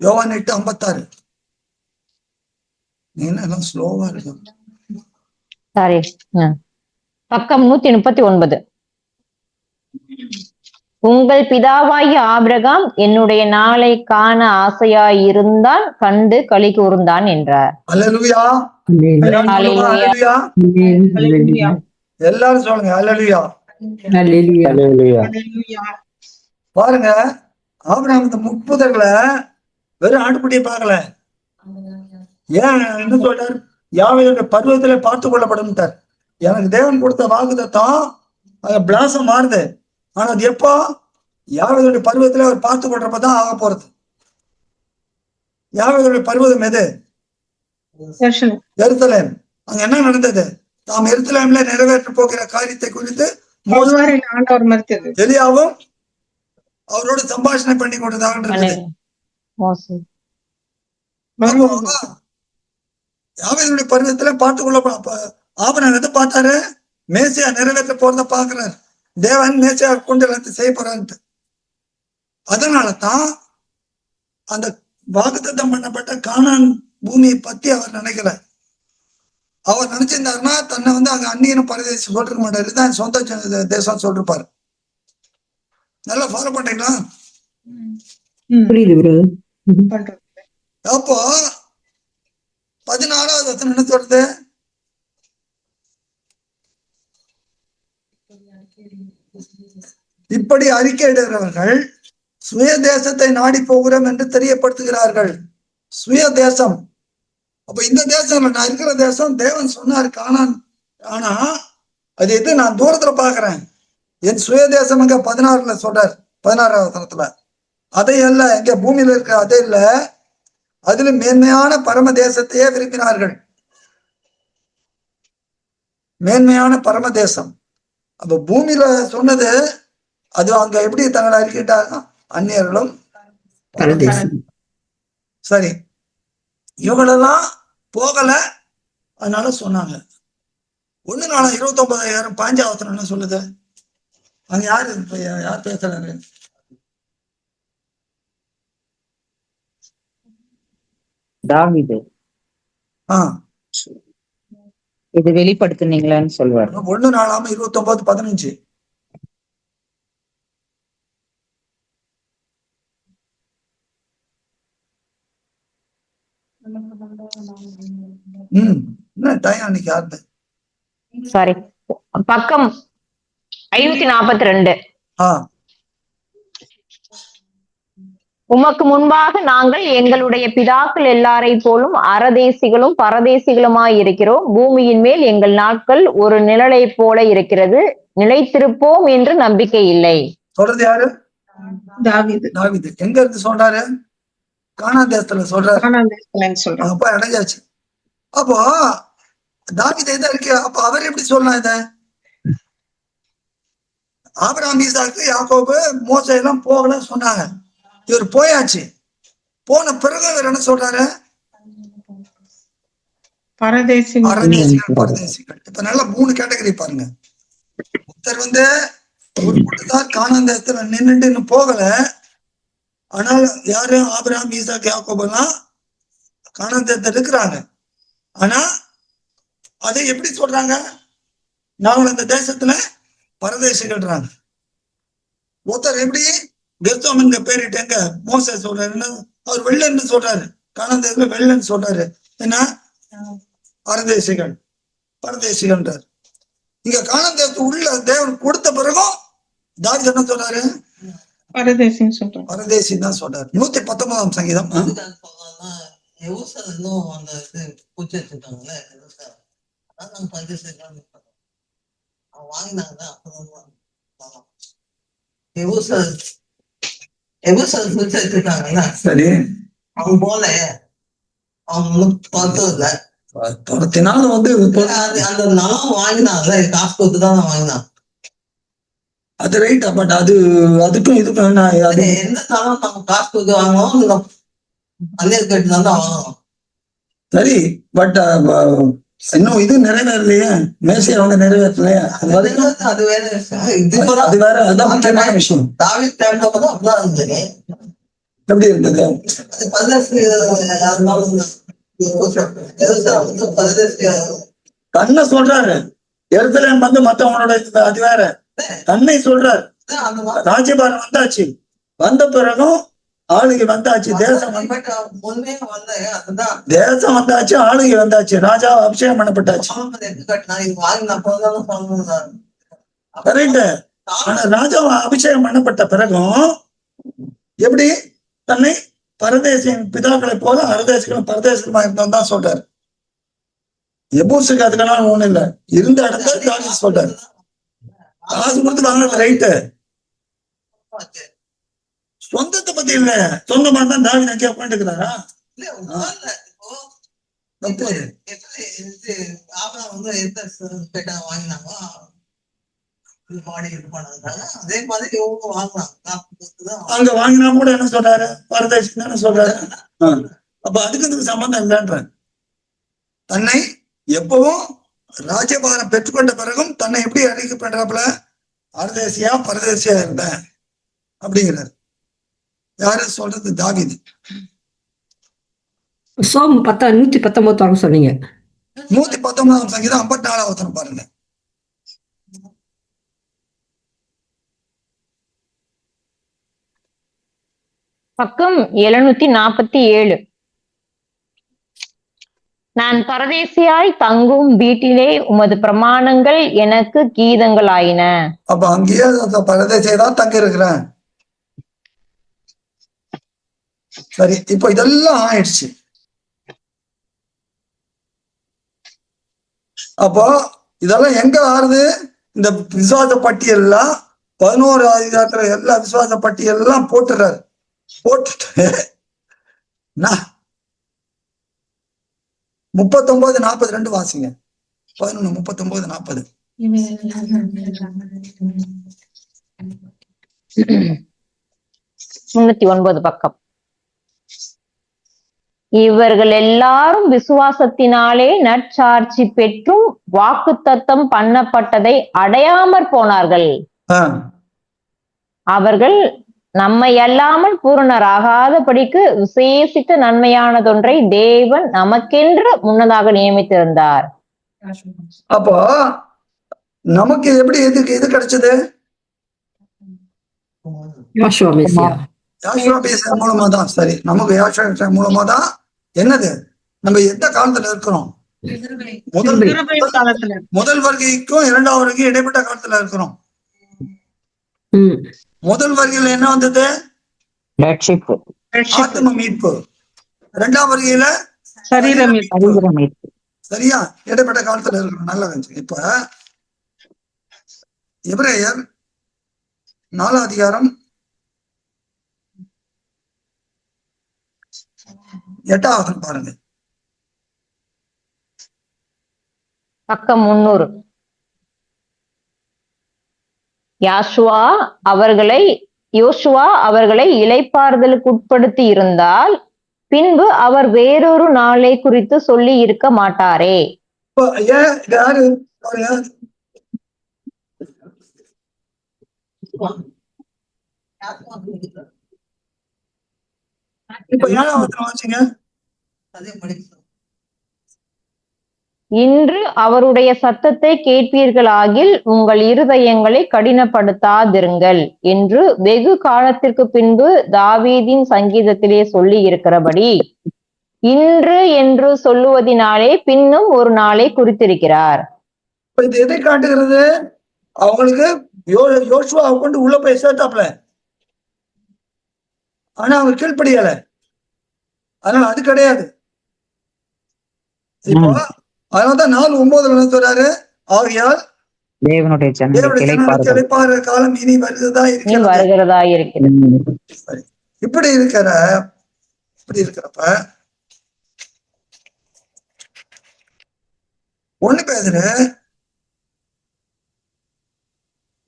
யோவான் 8:56. நீங்க எல்லாம் ஸ்லோவா இருக்கு. சாரி, பக்கம் 139. உங்கள் பிதாவாகிய ஆபிரகாம் என்னுடைய நாளை காண ஆசையாய் இருந்தான், கண்டு களி கூர்ந்தான் என்றார். அல்லேலூயா, அல்லேலூயா. எல்லாரும் சொல்லுங்க அல்லேலூயா, அல்லேலூயா. பாருங்க, ஆபிரகாம் இந்த முற்புதர்களை வெறும் ஆட்டுக்குட்டியை பார்க்கல. ஏன் என்ன சொல்றார்? யாவேதனுடைய பருவத்திலே பார்த்து கொள்ளப்படும். எனக்கு தேவன் கொடுத்த வாக்குத்தத்தம் அது பிளாசம் மாறுது. ஆனா அது எப்போ? யாவேதனுடைய பருவத்திலே அவர் பார்த்து கொள்றப்பதான் ஆக போறது. யாவேதனுடைய பருவதம் எது? எருசலேம். அங்க என்ன நடந்தது? தாம் எருசலேம்ல நிறைவேற்ற போகிற காரியத்தை குறித்து எலியாவும் அவரோட சம்பாஷணை பண்ணி கொண்டதாக யாவேதனுடைய பருவத்துல பார்த்து கொள்ள ஆபிரகாம் எதை பார்த்தாரு? மேசியா நிறைவேற்ற போறத பாக்குறாரு. தேவன் மேசியா கொண்டு எல்லாத்தையும் செய்ய போறான்ட்டு. அதனாலதான் அந்த வாக்குத்தத்தம் பண்ணப்பட்ட கானான் பூமியை பத்தி அவர் நினைக்கல. அவர் நினைச்சிருந்தாருன்னா தன்னை அங்க அந்நியனும் பரதேசி சொல்லிருக்க மாட்டாரு. தான் சொந்த தேசம் சொல்லிருப்பாரு. நல்லா ஃபாலோ பண்றீங்களா? அப்போ 14வது வசனம் என்ன சொல்றது? இப்படி அறிக்கையிடுகிறவர்கள் சுய தேசத்தை நாடி போகிறோம் என்று தெரியப்படுத்துகிறார்கள். சுய தேசம். அப்ப இந்த தேசம் நான் இருக்கிற தேசம் தேவன் சொன்னாரு கானான். ஆனா அது எது? நான் தூரத்துல பாக்குறேன். என் சுய தேசம் எங்க 16ல சொல்றார். 16வது வசனத்துல அதை அல்ல, எங்க பூமியில இருக்க அதே இல்ல, அதுல மேன்மையான பரம தேசத்தையே விரும்பினார்கள். மேன்மையான பரம தேசம். அப்ப பூமியில சொன்னது அது அங்க எப்படி தங்களை அறிக்கிட்டாங்க? அந்நியர்களும் சரி, இவங்களெல்லாம் போகல, அதனால சொன்னாங்க. 1:29 5வது என்ன சொல்லுது? அங்க யார் பேசுறாரு? தாவீது. இது வெளிப்படுத்துனீங்களான்னு சொல்லுவார். 1:29-15. சாரி, பக்கம் 542. உமக்கு முன்பாக நாங்கள் எங்களுடைய பிதாக்கள் எல்லாரை போலும் அரதேசிகளும் பரதேசிகளுமாய் இருக்கிறோம். பூமியின் மேல் எங்கள் நாட்கள் ஒரு நிழலை போல இருக்கிறது, நிலைத்திருப்போம் என்று நம்பிக்கை இல்லை. சொல்றது யாரு? தாவீது. எங்க இருந்து சொல்றாரு? கானான் தேசத்துல சொல்றாரு. அப்ப அடைஞ்சாச்சு. அப்போ தாவீது எதா இருக்கு? அப்ப அவர் எப்படி சொல்லலாம் இத? ஆபிரகாம், ஈசாக்கு, யாக்கோபு, மோசே எல்லாம் போகல சொன்னாங்க. இவர் போயாச்சு. போன பிறகு இவர் என்ன சொல்றாரு? பரதேசிகள். இப்ப நல்லா 3 கேட்டகரி பாருங்க. ஒருத்தர் ஒரு கூட்டத்தார் கானான் தேசத்துல நின்றுட்டு இன்னும் போகல. ஆனால் யாரு? ஆபிரகாம், ஈசாக்கு, யாக்கோபு எல்லாம் கானான் தேசத்துல இருக்கிறாங்க. ஆனா அதை எப்படி சொல்றாங்க? நாங்கள் அந்த தேசத்துல பரதேசிகள்ன்றாங்க. ஒருத்தர் எப்படி கெர்சோம் என்கிற பேரிட்டு எங்க மோசே சொல்றாரு, அவர் வெள்ளன்னு சொல்றாரு, கானான் தேசத்துல வெள்ளன்னு சொல்றாரு. என்ன பரதேசிகள் பரதேசிகள்ன்றார். இங்க கானான் தேசத்து உள்ள தேவன் கொடுத்த பிறகும் தாவீது என்ன சொல்றாரு? பரதேசின்னு சொல்றாங்க. பரதேசின்னு தான் சொல்றாரு. 119ஆம் சங்கீதம். சரி, அவன் போல அவன் பார்த்ததில்ல. துரத்தினாலும் அந்த நிலம் வாங்கினான்ல, காசு கொடுத்துதான் வாங்கினான். அது ரைட்டா, பட் அதுக்கும் இதுக்கும் என்ன? எந்த நிலம் நம்ம காசு கொடுத்து வாங்கணும், அந்நியர் கேட்டு தான் வாங்கணும். சரி, பட் இன்னும் இது நிறைவேறலையே, மேசையை அவங்க நிறைவேற்றலையே. அது வேற அது வேற, அதுதான் முக்கியமான விஷயம். தாவீது டைம்ல அப்படிதான் இருந்தது. எப்படி இருந்தது? தன்னை சொல்றாரு, எருசலேம் வந்து மத்தவங்களோட அது வேற. தன்னை சொல்றாரு. ராஜ்யபாரம் வந்தாச்சு, வந்த பிறகும் ஆளுகை வந்தாச்சு, தேசம் வந்தாச்சு, ஆளுகை வந்தாச்சு, ராஜா அபிஷேகம் பண்ணப்பட்டாச்சு. கரெக்ட். ஆனா ராஜா அபிஷேகம் பண்ணப்பட்ட பிறகும் எப்படி தன்னை பரதேசியின் பிதாக்களை போல அரதேசிகளும் பரதேசமா இருந்தோம் தான் சொல்றாரு. எபூசுக்கு அதுக்கெல்லாம் ஒண்ணு இல்லை, இருந்த இடத்துல தாவீது சொல்றாரு. காசு கொடுத்து வாங்கினது ரைட்டு, சொந்தத்தை பத்தி இல்ல. சொந்தமா தான் தாவீது அங்கே உட்காந்துக்கிறாரா? அங்க வாங்கினா கூட என்ன சொல்றாரு? பரதேசி தானே சொல்றாரு. அப்ப அதுக்கு இதுக்கு சம்பந்தம் இல்லைன்ற. தன்னை எப்பவும் ராஜ்யபாரம் பெற்றுக்கொண்ட பிறகும் தன்னை எப்படி அறிக்கை பண்றாப்புல? பரதேசியா இருந்தேன் அப்படிங்கிறாரு. யாரு சொல்றது? தாவீது. சோம் 119 சொன்னீங்க. 119ஆம் சங்கீதம் 54ஆவது வசனம் பாருங்க. பக்கம் 747. நான் பரதேசியாய் தங்கும் வீட்டிலே உமது பிரமாணங்கள் எனக்கு கீதங்களாயின. அப்ப அங்கேயே பரதேசியை தான் தங்கி இருக்கிறேன். சரி, இப்போ இதெல்லாம் ஆயிடுச்சு. அப்போ இதெல்லாம் எங்க ஆறுது? இந்த விசுவாச பட்டியல்ல 11 அதிகாரத்துல எல்லா விசுவாச பட்டியல்லாம் போட்டுறாரு. போட்டுட்டு 39:42 வாசிங்க. 11:39-40. 309 பக்கம். இவர்கள் எல்லாரும் விசுவாசத்தினாலே நற்சாட்சி பெற்றும் வாக்குத்தத்தம் பண்ணப்பட்டதை அடையாமற் போனார்கள். அவர்கள் நம்மை அல்லாமல் பூரணராகாதபடிக்கு விசேஷித்த நன்மையானதொன்றை தேவன் நமக்கென்று முன்னதாக நியமித்திருந்தார். அப்போ நமக்கு எப்படி எது கிடைச்சது? மூலமா தான். சரி, நமக்கு யாஷோவா மூலமா தான். என்னது? நம்ம எந்த காலத்துல இருக்கிறோம்? முதல் வருகைக்கும் 2வது வருகைக்கும் இடைப்பட்ட காலத்துல இருக்கிறோம். முதல் வருகையில என்ன வந்தது? ஆத்ம மீட்பு. 2ஆம் வருகையில சரீர மீட்பு. சரியா? இடைப்பட்ட காலத்துல இருக்கிறோம். நல்லா இருந்துச்சு. இப்ப எபிரேயர் 4ஆம் அதிகாரம் 8வது பாருங்க. பக்கம் 300. யோசுவா அவர்களை இளைப்பாறுதலுக்கு உட்படுத்தி இருந்தால் பின்பு அவர் வேறொரு நாளை குறித்து சொல்லி இருக்க மாட்டாரே. இன்று அவருடைய சத்தத்தை கேட்பீர்களாகில் உங்கள் இருதயங்களை கடினப்படுத்தாதிருங்கள் என்று வெகு காலத்திற்கு பின்பு தாவீதின் சங்கீதத்திலே சொல்லி இருக்கிறபடி இன்று என்று சொல்லுவதினாலே பின்னும் ஒரு நாளை குறித்திருக்கிறார். இது எதை காட்டுகிறது? அவங்களுக்கு யோசுவா கொண்டு உள்ள போய் சேர்த்தாப்ல, ஆனா அவங்க கீழ்ப்படியல. அதனால அது கிடையாது. இப்போ அதனாலதான் 4:9 சொல்றாரு, ஆகையால் தேவனுடைய இளைப்பாற காலம் இனி வருகிறதா இருக்கிறது. இப்படி இருக்கிறப்ப 1 பேதுரு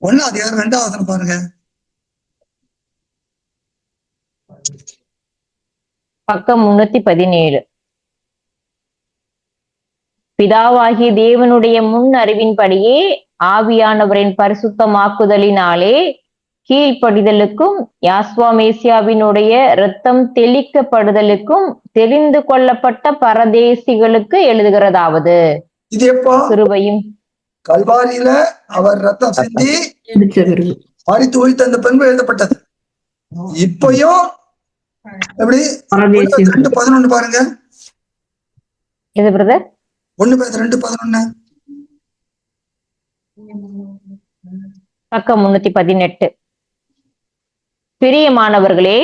1:2 பாருங்க. பக்கம் 317. பிதாவாகிய தேவனுடைய முன் அறிவின்படியே ஆவியானவரின் பரிசுத்தமாக்குதலினாலே கீழ்ப்படிதலுக்கும் யாஸ்வா மேசியாவினுடைய இரத்தம் தெளிக்கப்படுதலுக்கும் தெரிந்து கொள்ளப்பட்ட பரதேசிகளுக்கு எழுதுகிறதாவது, இது எப்போ? கிருபையும் கல்வாரியில அவர் ரத்தம் சிந்தி மரித்து உயிர்த்த அந்த பெண்கள் எழுதப்பட்டது. இப்பயும் எப்படி 2:11 பாருங்க. இது பிரதர் 1 பேதுரு 2:11 பக்கம் 318. பிரியமானவர்களே,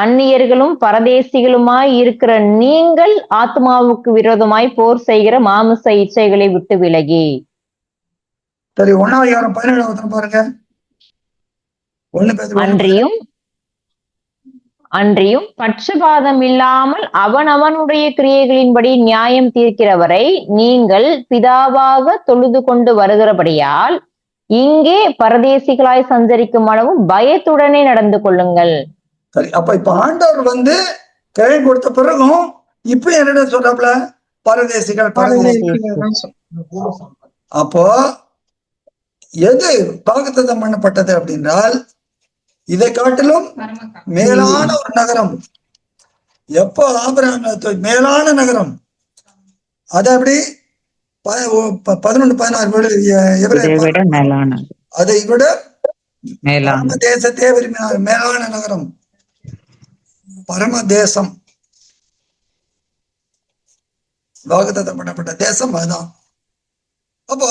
அந்நியர்களும் பரதேசிகளுமாய் இருக்கிற நீங்கள் ஆத்மாவுக்கு விரோதமாய் போர் செய்கிற மாமிச இச்சைகளை விட்டு விலகி. சரி, 1:17 பாருங்க. 1 பேதுரு அன்றியும் பட்சபாதம் இல்லாமல் அவனவனுடைய கிரியைகளின்படி நியாயம் தீர்க்கிறவரை நீங்கள் பிதாவாக தொழுது கொண்டு வருகிறபடியால் இங்கே பரதேசிகளாய் சஞ்சரிக்கும் அளவும் பயத்துடனே நடந்து கொள்ளுங்கள். சரி, அப்ப இப்ப ஆண்டவர் கை கொடுத்த பிறகும் இப்ப என்ன சொல்றாப்ல? பரதேசிகள். அப்போ எது வாக்குத்தத்தம் பண்ணப்பட்டது அப்படின்றால், இதை காட்டிலும் மேலான ஒரு நகரம். எப்போ ஆபிரகாம் மேலான நகரம், அது அப்படி 11-16 அதை விட பரம தேசத்தே விரும்பினார். மேலான நகரம், பரம தேசம், வாக்குத்தத்தம் பண்ணப்பட்ட தேசம் அதுதான். அப்போ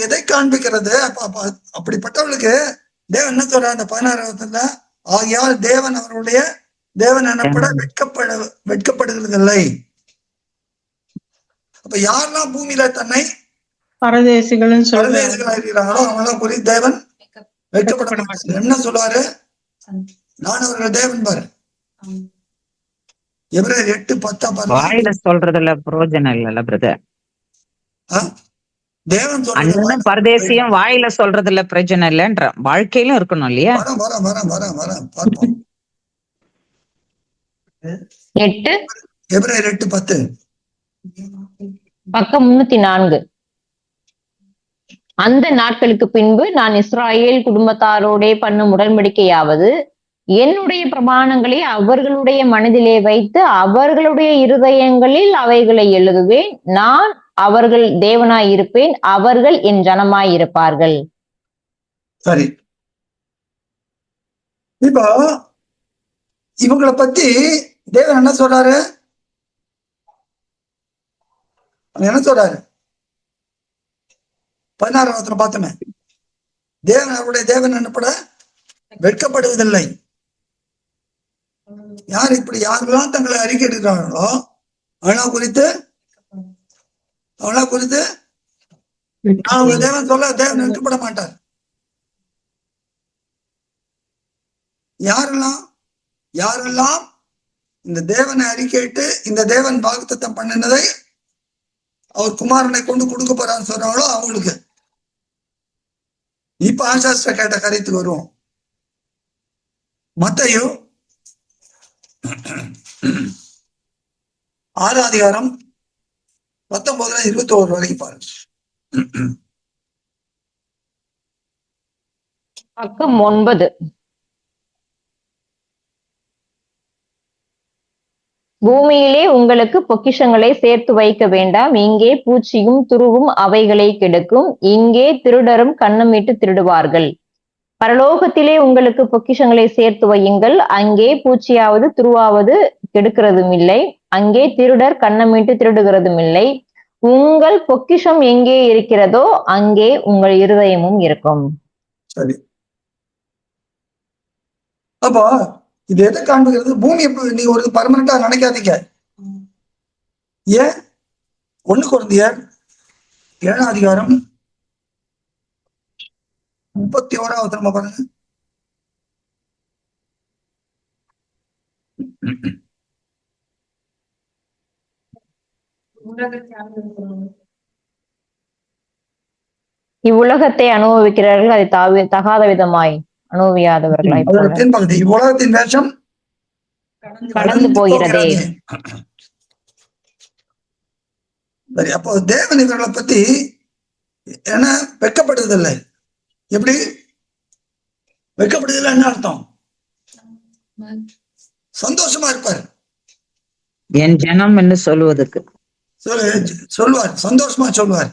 எதை காண்பிக்கிறது? அப்படிப்பட்டவர்களுக்கு தேவன் என்ன சொல்ற? அந்த 16 ஆகையால் தேவன் அவருடைய தேவன் எனப்பட வெட்கப்படுகிறதில்லை. அப்ப யாரெல்லாம் பூமியில தன்னை பரதேசிகள் இருக்கிறாங்களோ அவங்களாம் குறித்து தேவன் வெட்கப்பட மாட்டார். என்ன சொல்லுவாரு? நான் அவர்கள் தேவன் பாரு. எபிரேயர் 8:10 வாயில சொல்றதுல பிரயோஜனம் இல்ல பிரதர். தேவன் சொல்றது பரதேசியம் வாயில சொல்றதுல பிரயோஜனம் இல்லன்ற, வாழ்க்கையிலும் இருக்கணும் இல்லையா? பார்ப்போம். எபிரேயர் 8:10 பக்கம் 304. அந்த நாட்களுக்கு பின்பு நான் இஸ்ராயேல் குடும்பத்தாரோடே பண்ணும் உடன்படிக்கையாவது, என்னுடைய பிரமாணங்களை அவர்களுடைய மனதிலே வைத்து அவர்களுடைய இருதயங்களில் அவைகளை எழுதுவேன். நான் அவர்கள் தேவனாய் இருப்பேன், அவர்கள் என் ஜனமாய் இருப்பார்கள். சரி, இப்போ இவங்களை பத்தி தேவன் என்ன சொல்றாரு? என்ன சொல்றாரு? 16 பார்த்தோமே, தேவன் அவருடைய தேவன் என்னப்பட வெட்கப்படுவதில்லை. யாரெல்லாம் தங்களை அறிக்கை எடுக்கிறார்களோ அவனா குறித்து நான் உங்க தேவன் சொல்ல தேவன் வெட்கப்பட மாட்டார். யாரெல்லாம் இந்த தேவனை அறிக்கையிட்டு இந்த தேவன் வாக்குத்தத்தம் பண்ணினதை அவர் குமாரனை கொண்டு கொடுக்க போறான்னு சொல்றாங்களோ அவங்களுக்கு. இப்ப ஆசாஸ்திர கேட்ட கருத்துக்கு வருவோம். மத்தேயு 6:19-21 வரைக்கும் பாருங்க. பக்கம் 9. பூமியிலே உங்களுக்கு பொக்கிஷங்களை சேர்த்து வைக்க வேண்டாம். இங்கே பூச்சியும் துருவும் அவைகளை கெடுக்கும். இங்கே திருடரும் கன்னமிட்டு திருடுவார்கள். பரலோகத்திலே உங்களுக்கு பொக்கிஷங்களை சேர்த்து வையுங்கள். அங்கே பூச்சியாவது துருவாவது கெடுக்கிறதும் இல்லை. அங்கே திருடர் கன்னமிட்டு திருடுகிறதும் இல்லை. உங்கள் பொக்கிஷம் எங்கே இருக்கிறதோ அங்கே உங்கள் இருதயமும் இருக்கும். சரி, அப்போ இது எதை காண்பிக்கிறது? பூமி நீ ஒரு பர்மனண்டா நினைக்காதீங்க. ஏன்? 1 கொரிந்தியர் 7ஆம் அதிகாரம் 31வது திரும்ப பாருங்க. இவ்வுலகத்தை அனுபவிக்கிறார்கள், அதை தகாத விதமாய் அனுபவியாதவர்களாய் போல. பகுதி இவ்வுலகத்தின் வேஷம் கடந்து போகிறதே. சரி, அப்போ தேவன் இவர்களை பத்தி என்ன வெட்கப்படுவதில்லை. எப்படி வெட்கப்படுவதில்லை? என்ன அர்த்தம்? சந்தோஷமா இருப்பார். என் ஜனம் என்று சொல்லுவதற்கு சொல்லுவார், சந்தோஷமா சொல்லுவார்.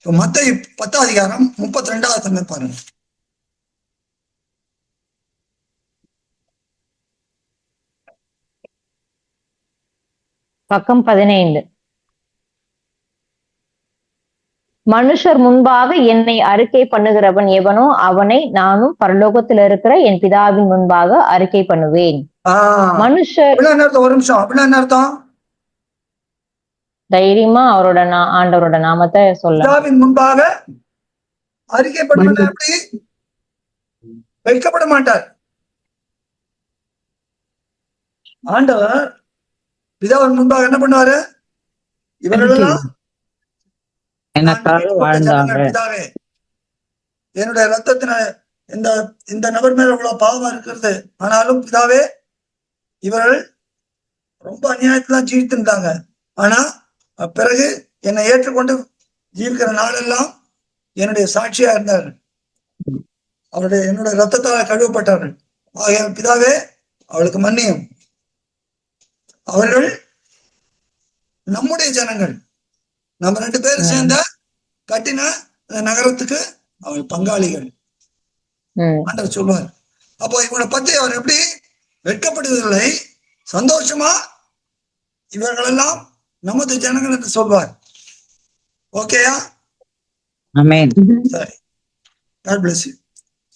மத்தேயு 10ஆம் அதிகாரம் 32வது பாருங்க. பக்கம் 15. மனுஷர் முன்பாக என்னை அறிக்கை பண்ணுகிறவன் எவனோ அவனை நானும் பரலோகத்தில் இருக்கிற என் பிதாவின் முன்பாக அறிக்கை பண்ணுவேன். மனுஷர் ஒரு நிமிஷம், அப்படின்னா என்ன அர்த்தம்? தைரியமா அவரோட ஆண்டவரோட நாமத்தை சொல்ல பிதாவின் முன்பாக அறிக்கை பண்ணுவது எப்படி? வைக்கப்பட மாட்டார். ஆண்டவர் பிதாவின் முன்பாக என்ன பண்ணுவாரு? இவர்களெல்லாம் பிதாவே, என்னுடைய ரத்தத்தின இந்த நபர் மேல இவ்வளவு பாவமா இருக்கிறது, ஆனாலும் பிதாவே இவர்கள் ரொம்ப அநியாயத்தான் ஜீவித்திருந்தாங்க, ஆனா பிறகு என்னை ஏற்றுக்கொண்டு ஜீவிக்கிற நாளெல்லாம் என்னுடைய சாட்சியா இருந்தார்கள், என்னுடைய ரத்தத்தால் கழுவப்பட்டார்கள். ஆகிய பிதாவே அவளுக்கு மன்னியும். அவர்கள் நம்முடைய ஜனங்கள், நம்ம 2 பேரும் சேர்ந்த கட்டின நகரத்துக்கு அவள் பங்காளிகள் ஆண்டவர் சொல்லுவார். அப்போ இவனை பத்தி அவர் எப்படி வெட்கப்படுவதில்லை, சந்தோஷமா இவர்களெல்லாம் நமது ஜனங்கள் என்று சொல்வார். ஓகேயா? ஆமென். சரி, God bless you.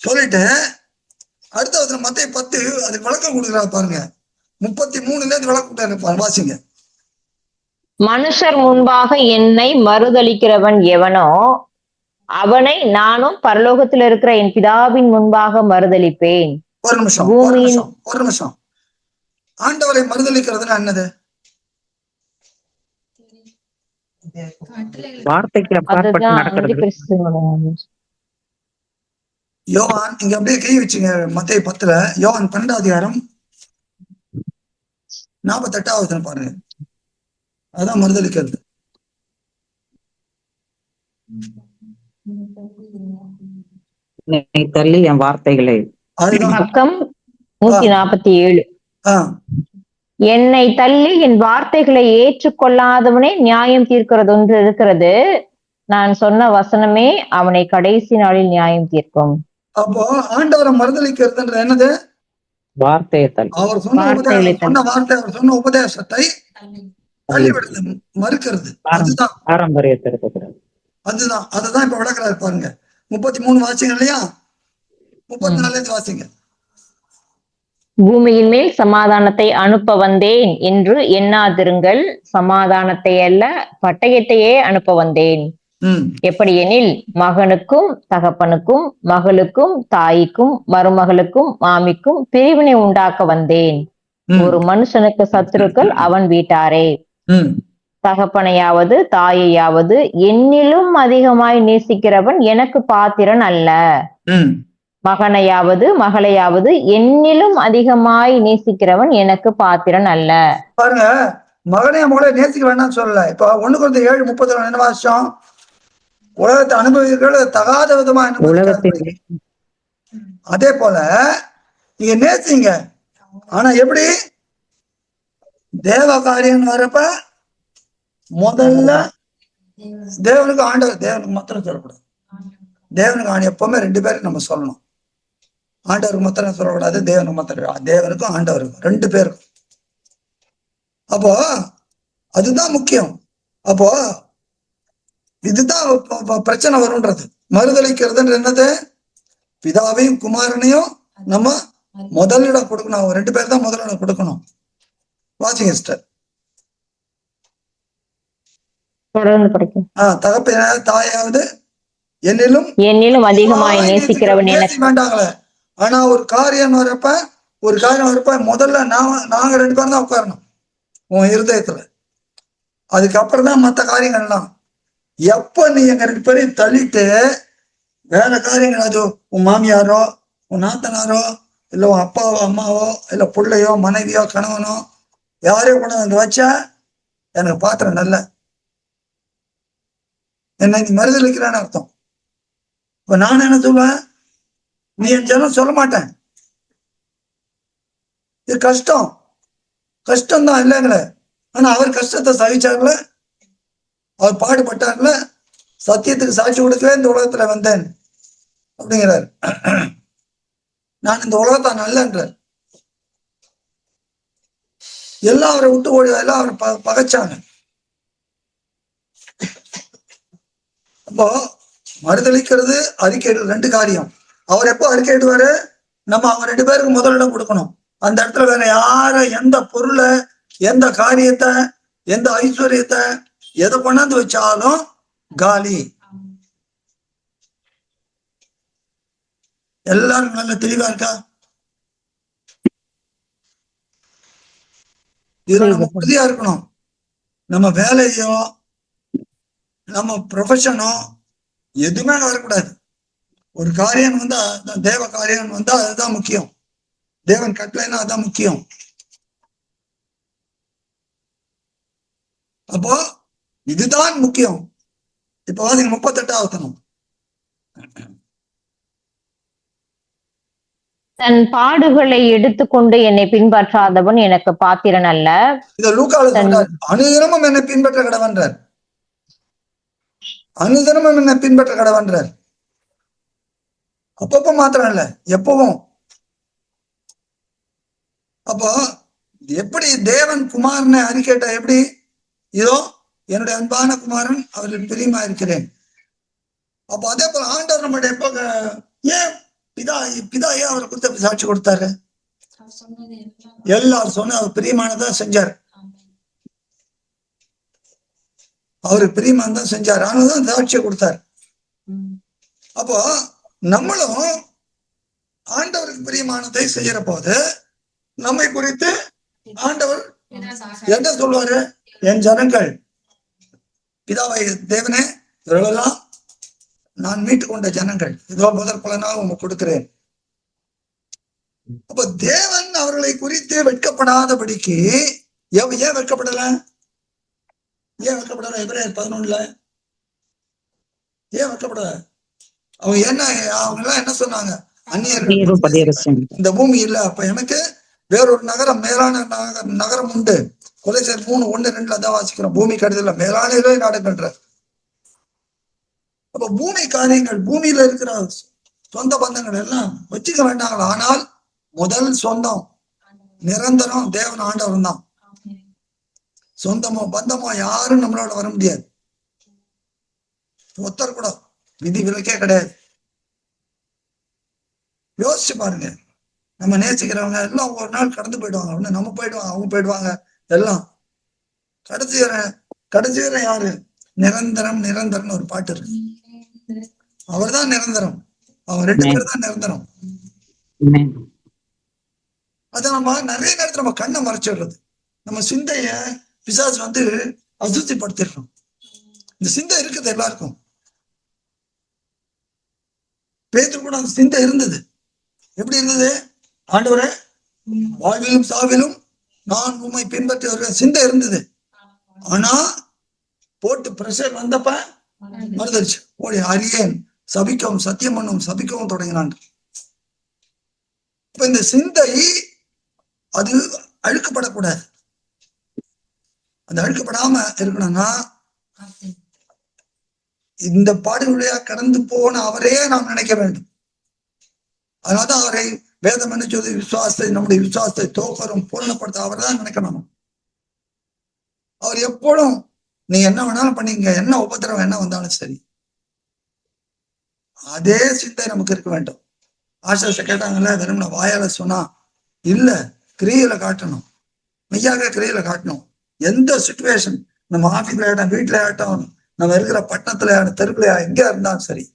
சொல்லிட்டு அடுத்த மத்தேயு 10 அதுக்கு விளக்கம் கொடுக்குறா பாருங்க. 33 விளக்கம் வாசிங்க. மனுஷர் முன்பாக என்னை மறுதலிக்கிறவன் எவனோ அவனை நானும் பரலோகத்தில் இருக்கிற என் பிதாவின் முன்பாக மறுதலிப்பேன். ஒரு நிமிஷம். ஆண்டவரை மறுதலிக்கிறதுனா என்னது? யோவான் இங்க அப்படியே கை வச்சுங்க. மத்தேயு 10 யோவான் 12ஆம் அதிகாரம் 48வது பாருங்க. அதான் மறுதலிக்கிறது. தள்ளி என் வார்த்தைகளை பக்கம் 147. என்னை தள்ளி என் வார்த்தைகளை ஏற்றுக்கொள்ளாதவனே நியாயம் தீர்க்கிறது ஒன்று இருக்கிறது. நான் சொன்ன வசனமே அவனை கடைசி நாளில் நியாயம் தீர்க்கும். அப்போ ஆண்டவரை மறுதலிக்கிறதுன்றது என்னது? வார்த்தையை தள்ளி, அவர் சொன்ன வார்த்தை, அவர் சொன்ன உபதேசத்தை தள்ளிவிடுறது, மறுக்கிறது. அதுதான் அதுதான் இப்ப விளக்குறாரு பாருங்க. 33 வாசிங்க இல்லையா? 34 வாசிங்க. பூமியின் மேல் சமாதானத்தை அனுப்ப வந்தேன் என்று எண்ணாதிருங்கள். சமாதானத்தை அல்ல பட்டயத்தையே அனுப்ப வந்தேன். எப்படியெனில் மகனுக்கும் தகப்பனுக்கும் மகளுக்கும் தாய்க்கும் மருமகளுக்கும் மாமிக்கும் பிரிவினை உண்டாக்க வந்தேன். ஒரு மனுஷனுக்கு சத்துருக்கள் அவன் வீட்டாரே. தகப்பனையாவது தாயையாவது என்னிலும் அதிகமாய் நேசிக்கிறவன் எனக்கு பாத்திரன் அல்ல. மகனையாவது மகளையாவது என்னிலும் அதிகமாய் நேசிக்கிறவன் எனக்கு பாத்திரன் அல்ல. பாருங்க, மகனைய மகளை நேசிக்க வேண்டாம்னு சொல்லல. இப்ப 1 கொரிந்தியர் 7:30 என்ன வாசிச்சோம்? உலகத்தை அனுபவிக்கிறது தகாத விதமா அனுபவிக்கிறது. அதே போல நீங்க நேசிங்க, ஆனா எப்படி? தேவ காரியம் வரப்ப முதல்ல தேவனுக்கு ஆண்டவர், தேவனுக்கு மாத்திரம் சொல்லக்கூடாது. தேவனுக்கு எப்பவுமே 2 பேருக்கு நம்ம சொல்லணும். ஆண்டவருக்கு மாத்திரம் சொல்லக்கூடாது, தேவனுக்கு மாத்திரம், தேவனுக்கும் ஆண்டவருக்கும் 2 பேருக்கும். அப்போ அதுதான் முக்கியம். அப்போ இதுதான் பிரச்சனை வரும்ன்றது. மறுதளிக்கிறதுன்ற என்னது? பிதாவையும் குமாரனையும் நம்ம முதலிடம் கொடுக்கணும். அவங்க 2 பேர் தான் முதலிடம் கொடுக்கணும். வாட்சிங் சிஸ்டர். தொடர்ந்து படிக்கும். தகப்பன தாயாவது என்னிலும் அதிகமாய் நேசிக்கிறவன் வேண்டாங்களே. ஆனா ஒரு காரியம் வரப்ப முதல்ல நாங்க 2 பேரும் தான் உட்காரணும் உன் இருதயத்துல. அதுக்கப்புறம் தான் மற்ற காரியங்கள் எல்லாம். எப்ப நீ எங்க 2 பேரையும் தள்ளிட்டு வேற காரியங்கள், அது உன் மாமியாரோ உன் நாத்தனாரோ இல்ல உன் அப்பாவோ அம்மாவோ இல்ல பிள்ளையோ மனைவியோ கணவனோ யாரையும் கூட வந்து வச்சா எனக்கு பாத்திரம் நல்ல என்ன நீ மறுதளிக்கிறான்னு அர்த்தம். இப்ப நான் என்ன சொல்லுவேன்? நீ என் ஜனம் சொல்ல மாட்டேன். இது கஷ்டம்தான் இல்லைங்களே. ஆனா அவர் கஷ்டத்தை சகிச்சார்ல, அவர் பாடுபட்டார்ல, சத்தியத்துக்கு சாட்சி கொடுக்கவே இந்த உலகத்துல வந்தேன் அப்படிங்கிறார். நான் இந்த உலகத்தை நல்லன்றார். எல்லாம் அவரை விட்டு ஓடி, எல்லாம் அவரை பகைச்சாங்க. அப்போ மறுதளிக்கிறது, அறிக்கையிடுறது 2 காரியம். அவர் எப்போ அறிக்கையிடுவாரு? நம்ம அவங்க 2 பேருக்கு முதலிடம் கொடுக்கணும். அந்த இடத்துல வேற யார, எந்த பொருளை, எந்த காரியத்தை, எந்த ஐஸ்வர்யத்தை, எதை கொண்டாந்து வச்சாலும் காலி. எல்லாரும் நல்ல தெளிவா இருக்கா? இதுல நம்ம உறுதியா இருக்கணும். நம்ம வேலையோ நம்ம ப்ரொஃபஷனோ எதுவுமே வரக்கூடாது. ஒரு காரியம் வந்தா, தேவ காரியம் வந்தா அதுதான் முக்கியம். தேவன் கட்டளைன்னா அதுதான் முக்கியம். அப்போ இதுதான் முக்கியம். இப்ப 38வது. தன் பாடுகளை எடுத்துக்கொண்டு என்னை பின்பற்றாதவன் எனக்கு பாத்திரன் அல்ல. இத லூக்கால சொல்றார். அனுதினமும் என்னை பின்பற்ற கடவன்றார். அனுதினமும் என்னை பின்பற்ற கடவன்றார். அப்பப்ப மாத்திரம் இல்ல, எப்பவும். அப்போ எப்படி தேவன் குமாரனை அறிக்கைட்ட, எப்படி இதோ என்னுடைய அன்பான குமாரன், அவரில் பிரியமா இருக்கிறேன். அப்போ அதே போல ஆண்டவர் நம்முடைய எப்ப ஏன் பிதா ஏன் அவரை குறித்து சாட்சி கொடுத்தாரு? எல்லாரும் சொன்ன அவர் பிரியமானதா செஞ்சார். அவரு பிரியமானதான் தான் செஞ்சார். ஆனாதான் சாட்சியை கொடுத்தார். அப்போ நம்மளும் ஆண்டவருக்கு பிரியமானதை செய்யற போது நம்மை குறித்து ஆண்டவர் என்ன சொல்வாரு? என் ஜனங்கள், பிதாவை தேவனே, இவர்களெல்லாம் நான் மீட்டு கொண்ட ஜனங்கள், இதோ முதல் பலனாக உங்க கொடுக்கிறேன். அப்ப தேவன் அவர்களை குறித்து வெட்கப்படாதபடிக்கு ஏன் வெட்கப்படல? எபிரேயர் 11 ஏன் வெட்கப்படல? அவங்க எல்லாம் என்ன சொன்னாங்க? அந்நியர்கள் இந்த பூமி இல்ல, அப்ப எனக்கு வேறொரு நகரம், மேலான நகரம் உண்டு. கொலைசர் 3:1-2 தான் வாசிக்கிறோம். பூமி கடுதல மேலான நாடுகள்ன்ற. அப்ப பூமி காரியங்கள், பூமியில இருக்கிற சொந்த பந்தங்கள் எல்லாம் வச்சுக்க வேண்டாங்களா? ஆனால் முதல் சொந்தம் நிரந்தரம் தேவன் ஆண்டவன் தான். சொந்தமோ பந்தமோ யாரும் நம்மளோட வர முடியாது. ஒருத்தர் கூட விதி விலக்கே கிடையாது. யோசிச்சு பாருங்க. நம்ம நேசிக்கிறவங்க எல்லாம் ஒரு நாள் கடந்து போயிடுவாங்க. நம்ம போயிடுவாங்க, அவங்க போயிடுவாங்க, எல்லாம் கடைசி வரை யாரு? நிரந்தரம். நிரந்தரம்னு ஒரு பாட்டு இருக்கு. அவர் தான் நிரந்தரம். அவங்க 2 பேர் தான் நிரந்தரம். அத நம்ம நிறைய நேரத்துல நம்ம கண்ணை மறைச்சிடுறது. நம்ம சிந்தைய பிசாசு அசுத்திப்படுத்திடுறோம். இந்த சிந்தை இருக்குது எல்லாருக்கும். பேதுரு கூட அந்த சிந்தை இருந்தது. எப்படி இருந்தது? ஆண்டவரே, வாழ்விலும் சாவிலும் நான் உம்மை பின்பற்றி வருவேன் சிந்தை இருந்தது. ஆனா போட்டு பிரஷர் வந்தப்ப மறுதளிச்சு ஓடி அறியேன், சபிக்கவும் சத்தியம் பண்ணும், சபிக்கவும் தொடங்கினான். இப்ப இந்த சிந்தை அது அழுக்கப்படக்கூடாது. அந்த அழுக்கப்படாம இருக்கணும்னா இந்த பாடுகளுடைய கடந்து போன அவரே நாம் நினைக்க வேண்டும். அதனால்தான் அவரை வேதம் என்ன சொல்லி விசுவாசத்தை, நம்முடைய விசுவாசத்தை தோக்கரும் பூர்ணப்படுத்த அவரை தான் நினைக்கணும். அவர் எப்போதும் நீ என்ன வேணாலும் பண்ணீங்க, என்ன உபத்திரவம் என்ன வந்தாலும் சரி, அதே சிந்தை நமக்கு இருக்க வேண்டும். ஆசிரியத்தை கேட்டாங்கல்ல, வெறும் வாயால சொன்னா இல்ல, கிரியையில காட்டணும், மெய்யாக கிரியையில காட்டணும். எந்த சிச்சுவேஷன், நம்ம ஆபீஸ்ல ஆகட்டும், வீட்டுல ஆகட்டும், நம்ம இருக்கிற பட்டணத்துல தெருக்குல எங்க இருந்தாலும் சரி,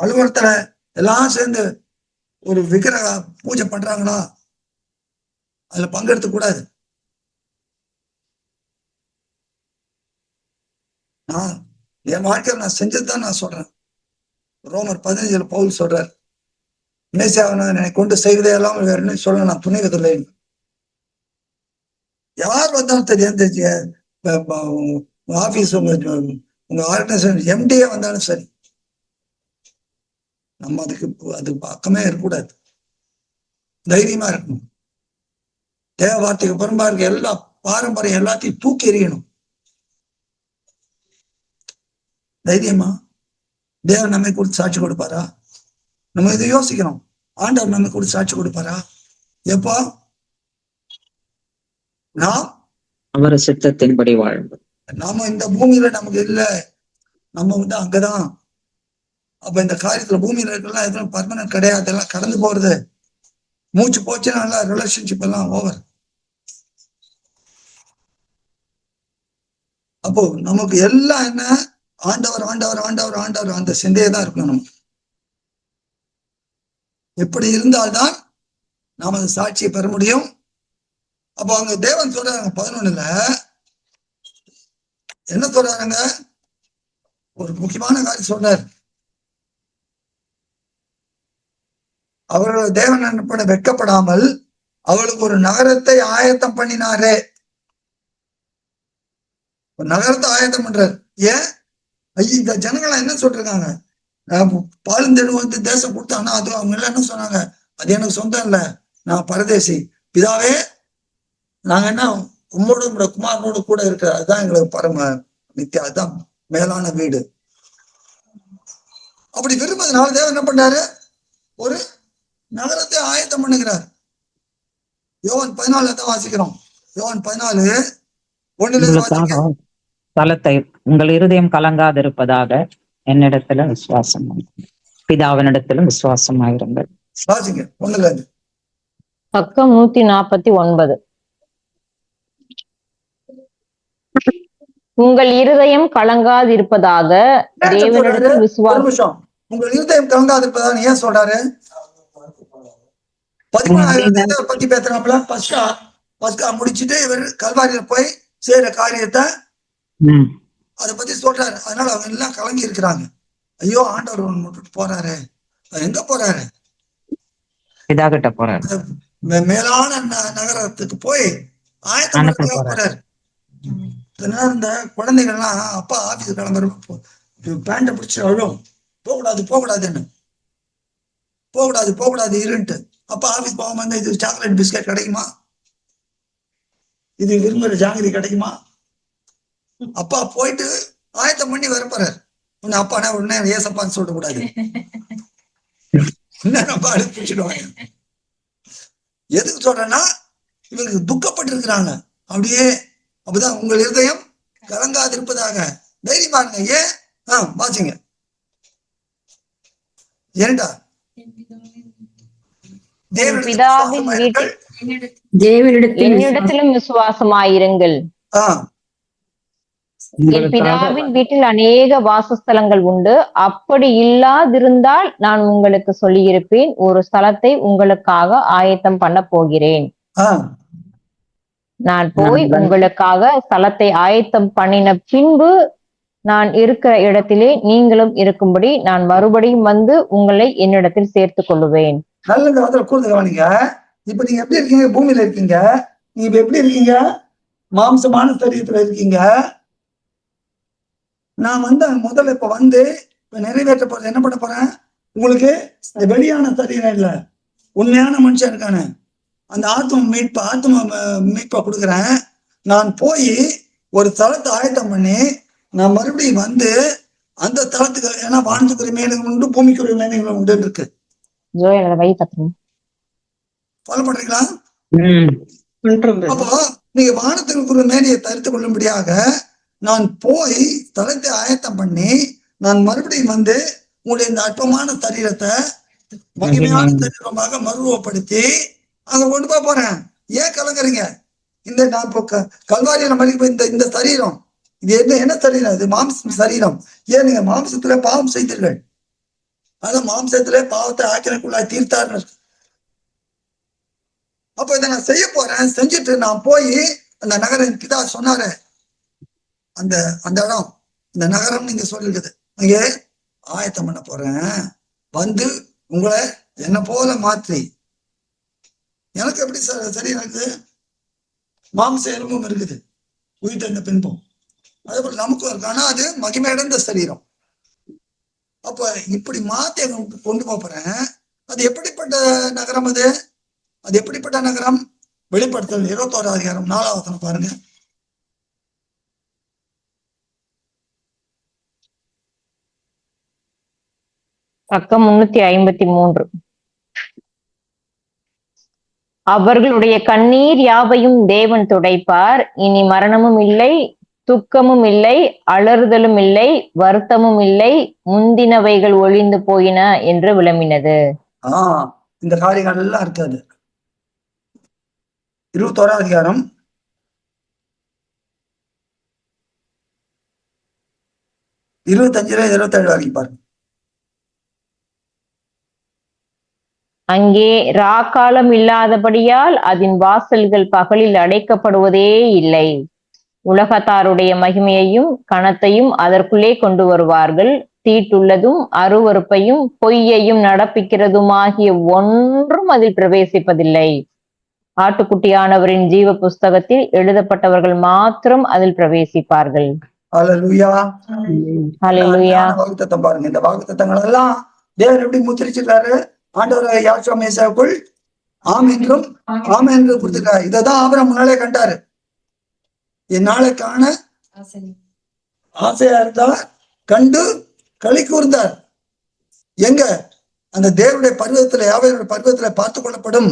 அலுவலகத்துல எல்லாம் சேர்ந்து ஒரு விக்கிரக பூஜை பண்றாங்களா, அதுல பங்கெடுத்து கூடாது. நான் என் வாழ்க்கையில் நான் செஞ்சதுதான் நான் சொல்றேன். ரோமர் 15 பவுல் சொல்றார், மேசியாவை என்னை கொண்டு செய்வதே எல்லாம் வேற சொல்ல நான் துணிவதில்லை. யார் வந்தாலும் தெரியும், ஆபீஸ் உங்க ஆர்கனைசேஷன் எம்டிஏ வந்தாலும் சரி, நம்ம அது பக்கமே இருக்கக்கூடாது. தைரியமா இருக்கணும். தேவ வார்த்தைக்கு புறம்பா இருக்க எல்லா பாரம்பரியம் எல்லாத்தையும் தூக்கி எறியணும். தைரியமா தேவன் நம்மை குறித்து சாட்சி கொடுப்பாரா? நம்ம இதை யோசிக்கணும். ஆண்டவர் நம்மை குறித்து சாட்சி கொடுப்பாரா? எப்போ நாம் அவர் சித்தத்தின்படி வாழ்வோம். நாம இந்த பூமியில நமக்கு இல்ல, நம்ம அங்கதான். அப்ப இந்த காரியத்துல பூமியில இருக்கலாம் எதுவும் பர்மனன்ட் கிடையாது, எல்லாம் கடந்து போறது. மூச்சு போச்சுன்னா நல்லா ரிலேஷன்ஷிப் எல்லாம் ஓவர். அப்போ நமக்கு எல்லாம் என்ன, ஆண்டவர் ஆண்டவர் ஆண்டவர் ஆண்டவர், அந்த சிந்தையை தான் இருக்கணும் நமக்கு. எப்படி இருந்தால்தான் நாம அந்த சாட்சியை பெற முடியும். அப்போ அங்க தேவன் சொல்றாங்க 11ல என்ன சொல்றாங்க, ஒரு முக்கியமான காரியம் சொல்றாரு. அவர்கள் தேவன் என்ன வெட்கப்படாமல் அவளுக்கு ஒரு நகரத்தை ஆயத்தம் பண்ணினாரே. ஒரு நகரத்தை ஆயத்தம் பண்றாரு. ஏன் இந்த ஜனங்கள்லாம் என்ன சொல்றாங்க, பாலுந்தெடு வந்து தேசம் கொடுத்தாங்கன்னா அது அவங்க எல்லாம் என்ன சொன்னாங்க, அது எனக்கு சொந்தம் இல்லை, நான் பரதேசி, பிதாவே நாங்க என்ன உம்மோட உங்களோட குமாரனோடு கூட இருக்கிற, அதுதான் எங்களுக்கு பரம நித்தியம், அதுதான் மேலான வீடு. அப்படி விரும்புறதுனால தேவன் என்ன பண்ணாரு, ஒரு நகரத்தை ஆயத்தம் பண்ணுகிறார். யோவான் 14 தான் வாசிக்கிறோம். யோவான் 14:1 தலத்தை உங்கள் இருதயம் கலங்காதிருப்பதாக என்னிடத்துல விசுவாசம், பிதாவினிடத்திலும் விசுவாசமாயிருங்கள். வாசிங்க 1 பக்கம் 149. உங்கள் இருதயம் கலங்காதிருப்பதாக தேவனிடத்தில் விசுவாசம். உங்கள் இருதயம் கலங்காதிருப்பதாக ஏன் சொல்றாரு? 16 பத்தி பேசுறாப்புல. பஸ்கா முடிச்சுட்டு இவர் கல்வாரியில போய் செய்யற காரியத்தை அதை பத்தி சொல்றாரு. அதனால அவங்க எல்லாம் கலங்கி இருக்கிறாங்க. ஐயோ ஆண்டவர் விட்டுட்டு போறாரு, எங்க போறாரு? பிதாகிட்ட போறாரு, மேலான நகரத்துக்கு போய் ஆயத்தம் போறாரு. இந்த குழந்தைகள்லாம் அப்பா ஆபீஸ் கிளம்புற பேண்ட பிடிச்சி அழும், போகக்கூடாது போகக்கூடாதுன்னு, போகக்கூடாது போகக்கூடாது இருன்ட்டு. அப்பா ஆபீஸ் போகாம இது சாக்லேட் பிஸ்கட் கிடைக்குமா, இது விரும்புற ஜாங்கிரி கிடைக்குமா? அப்பா போயிட்டு ஆயத்தம் பண்ணி வரப்போறாரு. உன்னை அப்பானா உடனே ஏசப்பான்னு சொல்லக்கூடாது, அப்பா அனுப்பிச்சிடுவாங்க. எதுக்கு சொல்றேன்னா இவங்களுக்கு துக்கப்பட்டு இருக்கிறாங்க அப்படியே. அப்பதான் உங்கள் இருதயம் கலங்காதிருப்பதாக தைரியமா இருங்க. ஏன் வாசிங்க. ஏன்டா என்னிடத்திலும் விசுவாசமாயிருங்கள். என் பிதாவின் வீட்டில் அநேக வாசஸ்தலங்கள் உண்டு, அப்படி இல்லாதிருந்தால் நான் உங்களுக்கு சொல்லியிருப்பேன், ஒரு ஸ்தலத்தை உங்களுக்காக ஆயத்தம் பண்ண போகிறேன். நான் போய் உங்களுக்காக ஸ்தலத்தை ஆயத்தம் பண்ணின பின்பு நான் இருக்கிற இடத்திலே நீங்களும் இருக்கும்படி நான் மறுபடியும் வந்து உங்களை என்னிடத்தில் சேர்த்துக் கொள்ளுவேன். நல்ல கூடுதல். இப்ப நீங்க எப்படி இருக்கீங்க? பூமியில இருக்கீங்க. நீங்க எப்படி இருக்கீங்க? மாம்சமான சரீரத்துல இருக்கீங்க. நான் முதல்ல இப்ப நிறைவேற்ற போறது என்ன பண்ண போறேன்? உங்களுக்கு இந்த வெளியான சரீரம் இல்ல, உண்மையான மனுஷன் இருக்கானே, அந்த ஆத்ம மீட்பை கொடுக்குறேன். நான் போய் ஒரு தளத்தை ஆயத்தம் பண்ணி நான் மறுபடியும் வந்து அந்த தளத்துக்கு, ஏன்னா வானத்துக்குரிய மேலுகள் உண்டு, பூமிக்குரிய மேலுகள் உண்டு இருக்கு. ஃபாலோ பண்றீங்களா? அப்போ நீங்க வானத்திற்குரிய மேலையை தரித்துக் கொள்ளும்படியாக நான் போய் தளத்தை ஆயத்தம் பண்ணி நான் மறுபடியும் வந்து உங்களுடைய இந்த அற்பமான சரீரத்தை மகிமையான சரீரமாக மறுரூபப்படுத்தி அங்க கொண்டு போய் போறேன். ஏன் கலங்குறீங்க? இந்த நான் இப்போ கல்வாரியில மதிப்பு இந்த சரீரம், இது என்ன சரீரம்? இது மாம்சம் சரீரம். ஏன் நீங்க மாம்சத்துல பாவம் செய்தீர்கள், அதான் மாம்சத்திலே பாவத்தை ஆக்கிரக்குள்ளாய் தீர்த்தார்கள். அப்ப இதை நான் செய்ய போறேன். செஞ்சுட்டு நான் போய் அந்த நகரம் பிதா சொன்னாரு, அந்த இடம், இந்த நகரம் நீங்க சொல்லிருக்குது, அங்கே ஆயத்தம் பண்ண போறேன். வந்து உங்களை என்ன போல மாற்றி, எனக்கு எப்படி சரி இருக்குது, மாம்ச எலும்பும் இருக்குது, உயிர் தந்த பின்பும் அதே போல நமக்கும் இருக்கு. ஆனா அது மகிமையடைந்த சரீரம். அப்ப இப்படி மாத்தி கொண்டு போறேன். அது எப்படிப்பட்ட நகரம்? அது எப்படிப்பட்ட நகரம்? வெளிப்படுத்தல் 21 அதிகாரம் 4வது வசனம் பாருங்க. பக்கம் 353. அவர்களுடைய கண்ணீர் யாவையும் தேவன் துடைப்பார். இனி மரணமும் இல்லை, துக்கமும் இல்லை, அலறுதலும் இல்லை, வருத்தமும் இல்லை, முந்தினவைகள் ஒழிந்து போயின என்று விளம்பினது. இந்த காரியங்கள் எல்லாம் இருக்காது. 21 அதிகாரம் 25 27 வரைக்கும் பாருங்க. அங்கே ராக்காலம் இல்லாதபடியால் அதன் வாசல்கள் பகலில் அடைக்கப்படுவதே இல்லை. உலகத்தாருடைய மகிமையையும் கணத்தையும் அதற்குள்ளே கொண்டு வருவார்கள். தீட்டுள்ளதும் அருவருப்பையும் பொய்யையும் நடப்பிக்கிறதுமாகிய ஒன்றும் அதில் பிரவேசிப்பதில்லை. ஆட்டுக்குட்டியானவரின் ஜீவ புஸ்தகத்தில் எழுதப்பட்டவர்கள் மாத்திரம் அதில் பிரவேசிப்பார்கள். அல்லேலூயா, அல்லேலூயா. வாக்குத்தத்தம் பாருங்க. இந்த வாக்குத்தத்தங்கள் எல்லாம் தேவன் எப்படி முத்திரிச்சிருக்காரு? ஆண்டவர் யாத்ரா மேசாவுக்குள் ஆம் என்றும் ஆம் என்று கொடுத்துருக்காரு. இதைதான் ஆபிரகாம் முன்னாலே கண்டாரு. என்னாலே காண ஆசையா இருந்தார், கண்டு களி கூர்ந்தார். எங்க? அந்த தேவனுடைய பருவத்துல, யாவையுடைய பருவத்துல பார்த்து கொள்ளப்படும்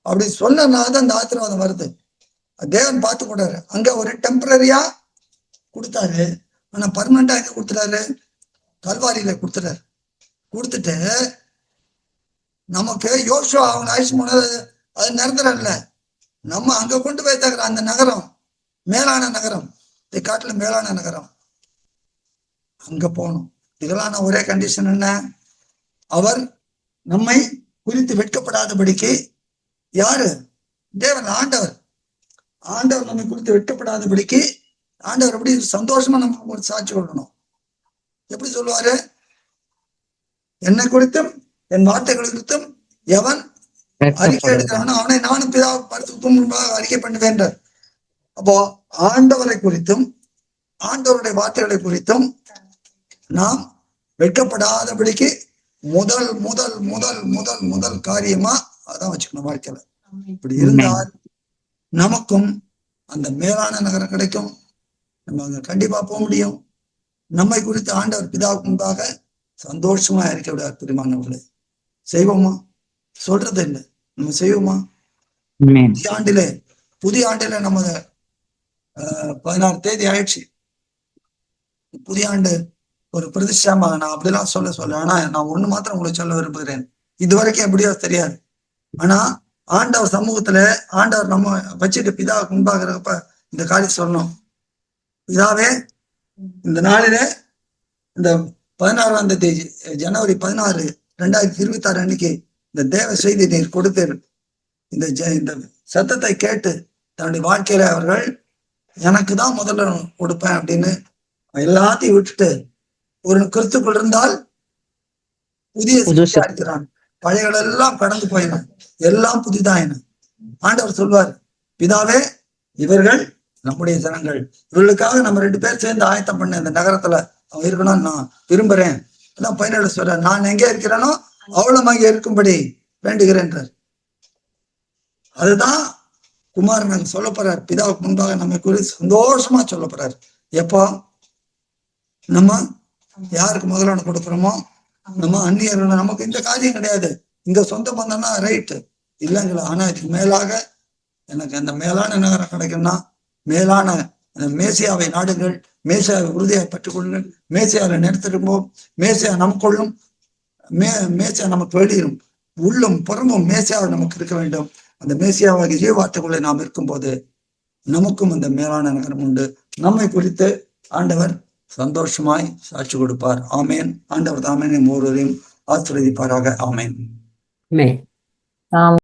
அப்படி சொன்னனாதான் அந்த ஆசீர்வாதம் வருது. தேவன் பார்த்து கொண்டாரு. அங்க ஒரு டெம்பரரியா கொடுத்தாரு, ஆனா பர்மனண்டா எங்க கொடுத்துட்டாரு? கல்வாரியில கொடுத்துட்டாரு. கொடுத்துட்டு நமக்கு யோசுவா அவன் ஆயுஷ் போனது அது நிரந்தரம் இல்லை. நம்ம அங்க கொண்டு போய் தகுற அந்த நகரம் மேலான நகரம், இதை காட்டுல மேலான நகரம், அங்க போகணும். இதெல்லாம் ஒரே கண்டிஷன் என்ன? அவர் நம்மை குறித்து வெட்கப்படாதபடிக்கு, யாரு? தேவன், ஆண்டவர். ஆண்டவர் நம்மை குறித்து வெட்கப்படாதபடிக்கு ஆண்டவர் எப்படி சந்தோஷமா நம்ம சாட்சி கொள்ளணும். எப்படி சொல்லுவாரு? என்னை குறித்தும் என் வார்த்தைகள் குறித்தும் எவன் அறிக்கை எடுக்கிறானோ அவனை நானும் பிதா பரிசுத்த முன்பாக அறிக்கை பண்ணுவேன். அப்போ ஆண்டவரை குறித்தும் ஆண்டவருடைய வார்த்தைகளை குறித்தும் நாம் வெட்கப்படாதபடிக்கு முதல் முதல் முதல் முதல் முதல் காரியமா அதான் வச்சுக்கணும் வாழ்க்கையில. இப்படி இருந்தால் நமக்கும் அந்த மேலான நகரம் கிடைக்கும். நம்ம அங்க கண்டிப்பா போக முடியும். நம்மை குறித்து ஆண்டவர் பிதாவுக்கு முன்பாக சந்தோஷமா இருக்க விடாது. பிரியமானவர்களே, செய்வோமா? சொல்றது இல்லை, நம்ம செய்வோமா? புதிய ஆண்டிலே நம்ம 16 தேதி ஆயிடுச்சு. புதிய ஆண்டு ஒரு பிரதிஷ்டமாக நான் அப்படிலாம் சொல்ல ஆனா நான் ஒண்ணு மாத்திரம் உங்களுக்கு சொல்ல விரும்புகிறேன். இதுவரைக்கும் எப்படியோ தெரியாது. ஆனா ஆண்டவர் சமூகத்துல ஆண்டவர் நம்ம வச்சுட்டு பிதாவுக்கு முன்பாக இருக்கப்ப இந்த காரியம் சொல்லணும். பிதாவே, இந்த நாளில இந்த 16ஆம் தேதி ஜனவரி 16 2026 அன்னைக்கு இந்த தேவ செய்தி நீர் கொடுத்தீர். இந்த சத்தத்தை கேட்டு தன்னுடைய வாழ்க்கையில அவர்கள் எனக்கு தான் முதல்ல கொடுப்பேன் அப்படின்னு எல்லாத்தையும் விட்டுட்டு ஒரு கிறிஸ்துக்குள் இருந்தால் புதிய இருக்கிறான். பழையகள் எல்லாம் கடந்து போயின, எல்லாம் புதிதாயின. ஆண்டவர் சொல்வார், பிதாவே, இவர்கள் நம்முடைய ஜனங்கள், இவர்களுக்காக நம்ம 2 பேர் சேர்ந்து ஆயத்தம் பண்ண இந்த நகரத்துல அவன் இருக்கணும்னு நான் விரும்புறேன். 17 சொல்ற, நான் எங்கே இருக்கிறேனோ அவளும் அங்கே இருக்கும்படி வேண்டுகிறேன். அதுதான் குமாரன் சொல்ல போறார். பிதாவுக்கு முன்பாக நம்ம குறித்து சந்தோஷமா சொல்ல போறாரு. எப்போ நம்ம யாருக்கு முதலான கொடுக்குறோமோ, நம்ம அந்நியர்கள், நமக்கு இந்த காரியம் கிடையாது, இங்க சொந்த பந்தம்னா ரைட்டு இல்லைங்களா. ஆனா இதுக்கு மேலாக எனக்கு அந்த மேலான நகரம் கிடைக்கும்னா, மேலான மேசியாவை நாடுங்கள், மேசியாவை உறுதியாக பெற்றுக்கொள்ளுங்கள், மேசியாவை நிறுத்திடும்போம், மேசியா நமக்குள்ளும் மேசியா நமக்கு வெளியிடும், உள்ளும் புறமும் மேசியாவை நமக்கு இருக்க வேண்டும். அந்த மேசியாவாகிய ஜீவார்த்தைக்குள்ளே நாம் இருக்கும்போது நமக்கும் அந்த மேலான நகரம் உண்டு. நம்மை குறித்து ஆண்டவர் சந்தோஷமாய் சாட்சி கொடுப்பார். ஆமேன். ஆண்டவர் தாமே ஒவ்வொருவரையும் ஆசீர்வதிப்பாராக. ஆமேன். ஆமென். ஆம்.